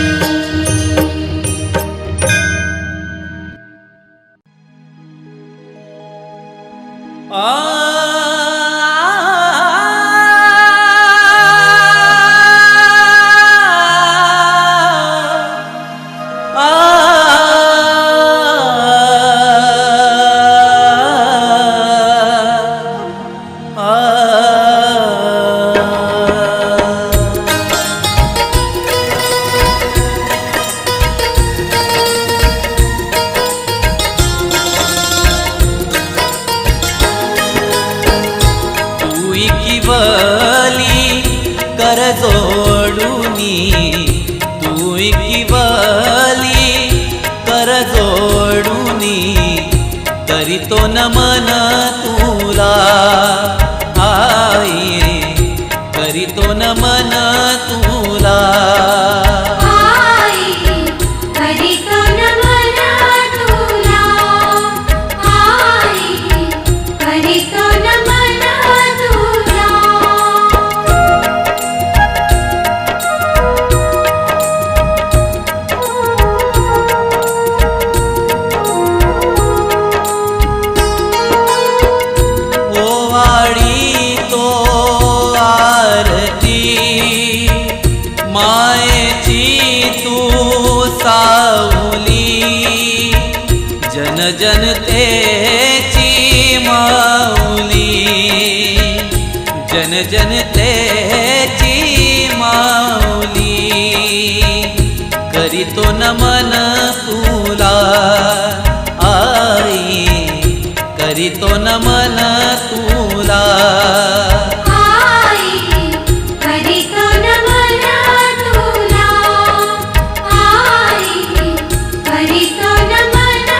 केवली कर जोडूनी तू केवली कर जोडूनी करीतो नमन तुला आई करीतो नमन तुला
आई करीतो नमन तुला आई करीतो नमन तुला
ओवाळी तो आरती मायेची तू सावली जन जनतेची माऊली जन जनतेची माऊली करीतो नमन तुला आई करीतो नमन तुला
आई करीतो नमन तुला आई करीतो नमन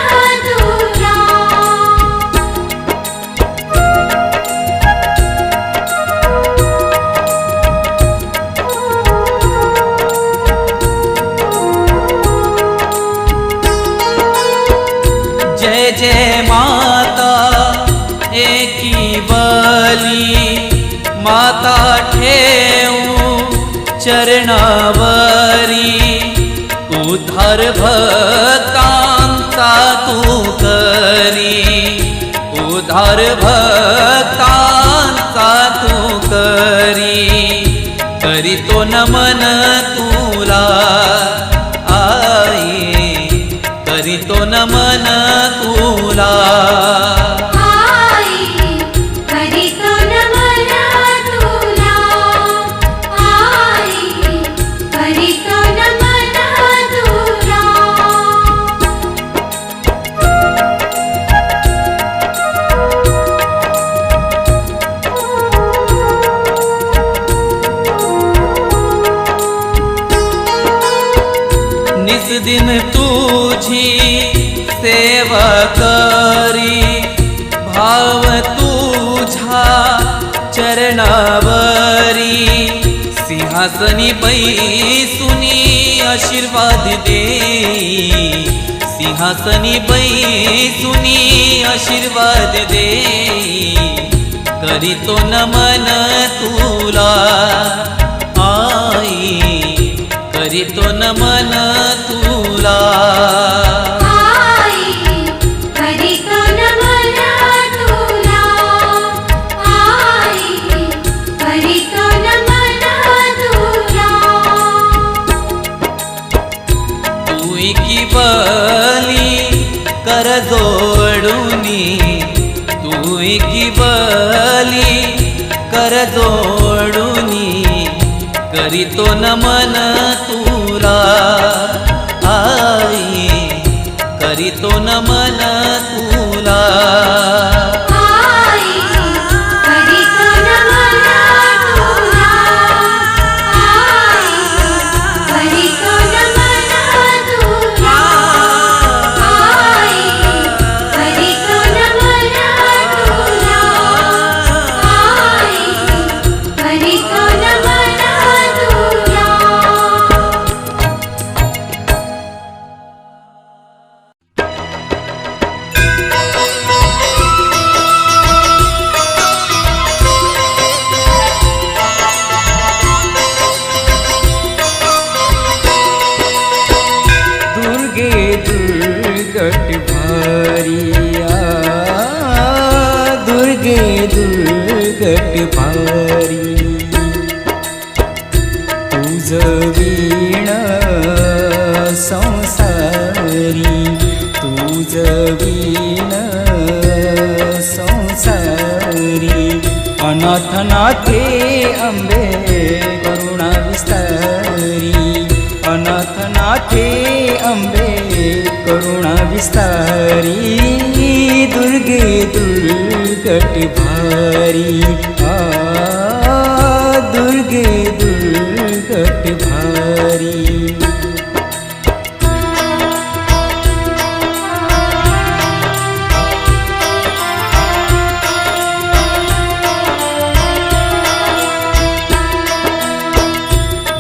माता ठेवू चरणावरी उद्धार भक्तांचा तू करी उद्धार भक्तांचा तू करीतो नमन तुला आई करीतो नमन तुला
आई करीतो नमन तुला आई करीतो नमन तुला
निस्दिन तुझी सेवा करी भाव तुझा चरणावरी सिंहासनी बैसुनी आशीर्वाद देई सिंहासनी बैसुनी आशीर्वाद देई करीतो नमन तुला आई करीतो नमन तुला
आई करीतो नमन तुला आई करीतो नमन तुला
तू की बली कर जोडुनी तू की बली कर जोडुनी करीतो नमन तुला आई करीतो नमन तुला
आई करीतो नमन तुला आई करीतो नमन तुला आई करीतो नमन तुला आई करीतो नमन तुला
दुर्गे दुर्गट भारिया दुर्गे दुर्गट भारी तुझ वीण संसारी तुझ वीण संसारी अनाथनाथे अंबे करुणा विस्तारी अनाथनाथे अंबे करुणा विस्तारी दुर्गे दुर्गट भारी दुर्गे दुर्गट भारी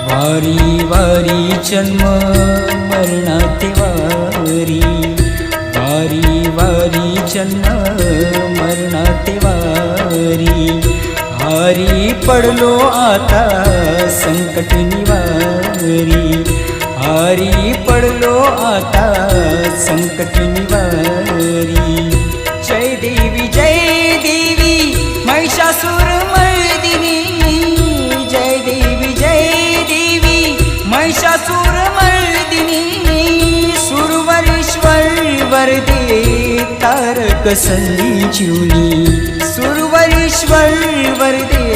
वारी वारी जन्म मरणाते वारी वारी वारी जन्म मरणाते वारी हारी पडलो आता संकट निवारी हारी पडलो आता संकट निवारी जय देवी महिषासुर मर्दिनी जय देवी महिषासुर मर्दिनी सुरवरीश्वर वरदे तारक संजीवनी सुरवरीश्वर वरदे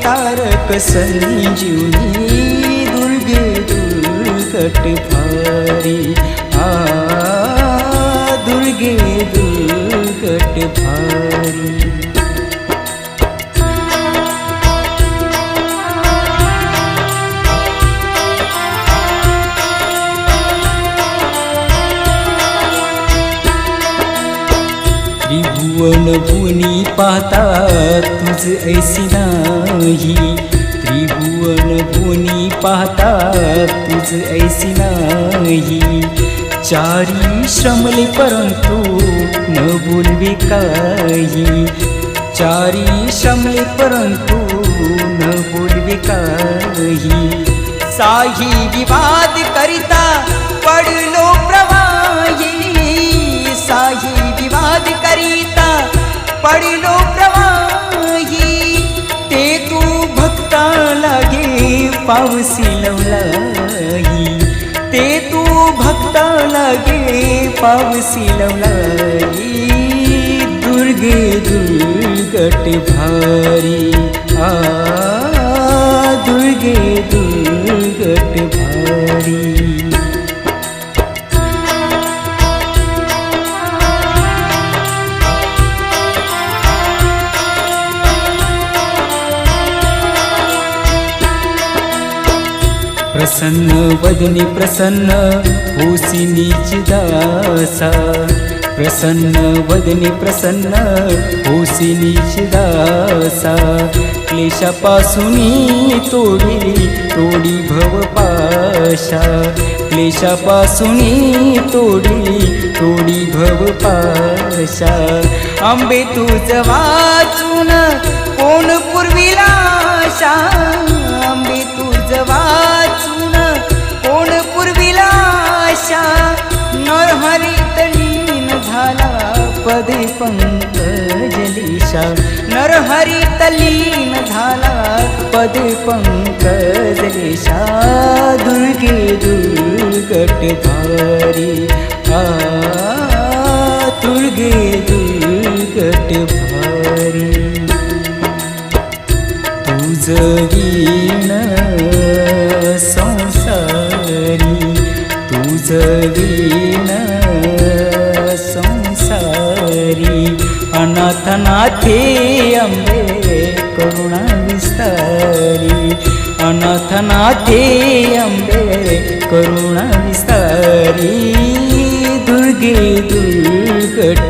तारक संजीवनी दुर्गे दुर्गट भारी दुर्गे दुर्गट भारी त्रिभुवन भुवनी पाहता तुझ ऐसी नाही त्रिभुवन भुवनी पाहता तुझ ऐसी नाही चारी श्रमले परंतु न बोलवे काही चारी शमले परंतु न बोलवे काही साही विवाद करिता पडलो प्रवाही साही विवाद करिता पडलो प्रवाही ते तू भक्ता लागे पावसी लवलाई ते तू भक्ता लागे पावसी लवलाई दुर्गे दुर्गट भारी दुर्गे दुर्गट भारी प्रसन्न वदनी प्रसन्न होसी नीच दासा प्रसन्न वदनी प्रसन्न होसी नीच दासा क्लेशापासूनी तोडी भव पाशा क्लेशापासूनी तोडी भव पाशा आंबे तुझ वाचून कोण पुरविला आशा आंबे तुझ वाचून कोण पुरविला आशा नरहरी तलीन झाला पदे पंकजलीशा नरहरी तलीन झाला पदे पंकजलीशा दुर्गे दुर्गट भारी दुर्गे दुर्गट भारी तुझ वीण संसारी तुझ वीण संसारी अनाथनाथे अंबे करुणा विस्तारी अनाथनाथे अंबे करुणा विस्तारी दुर्गे दुर्गट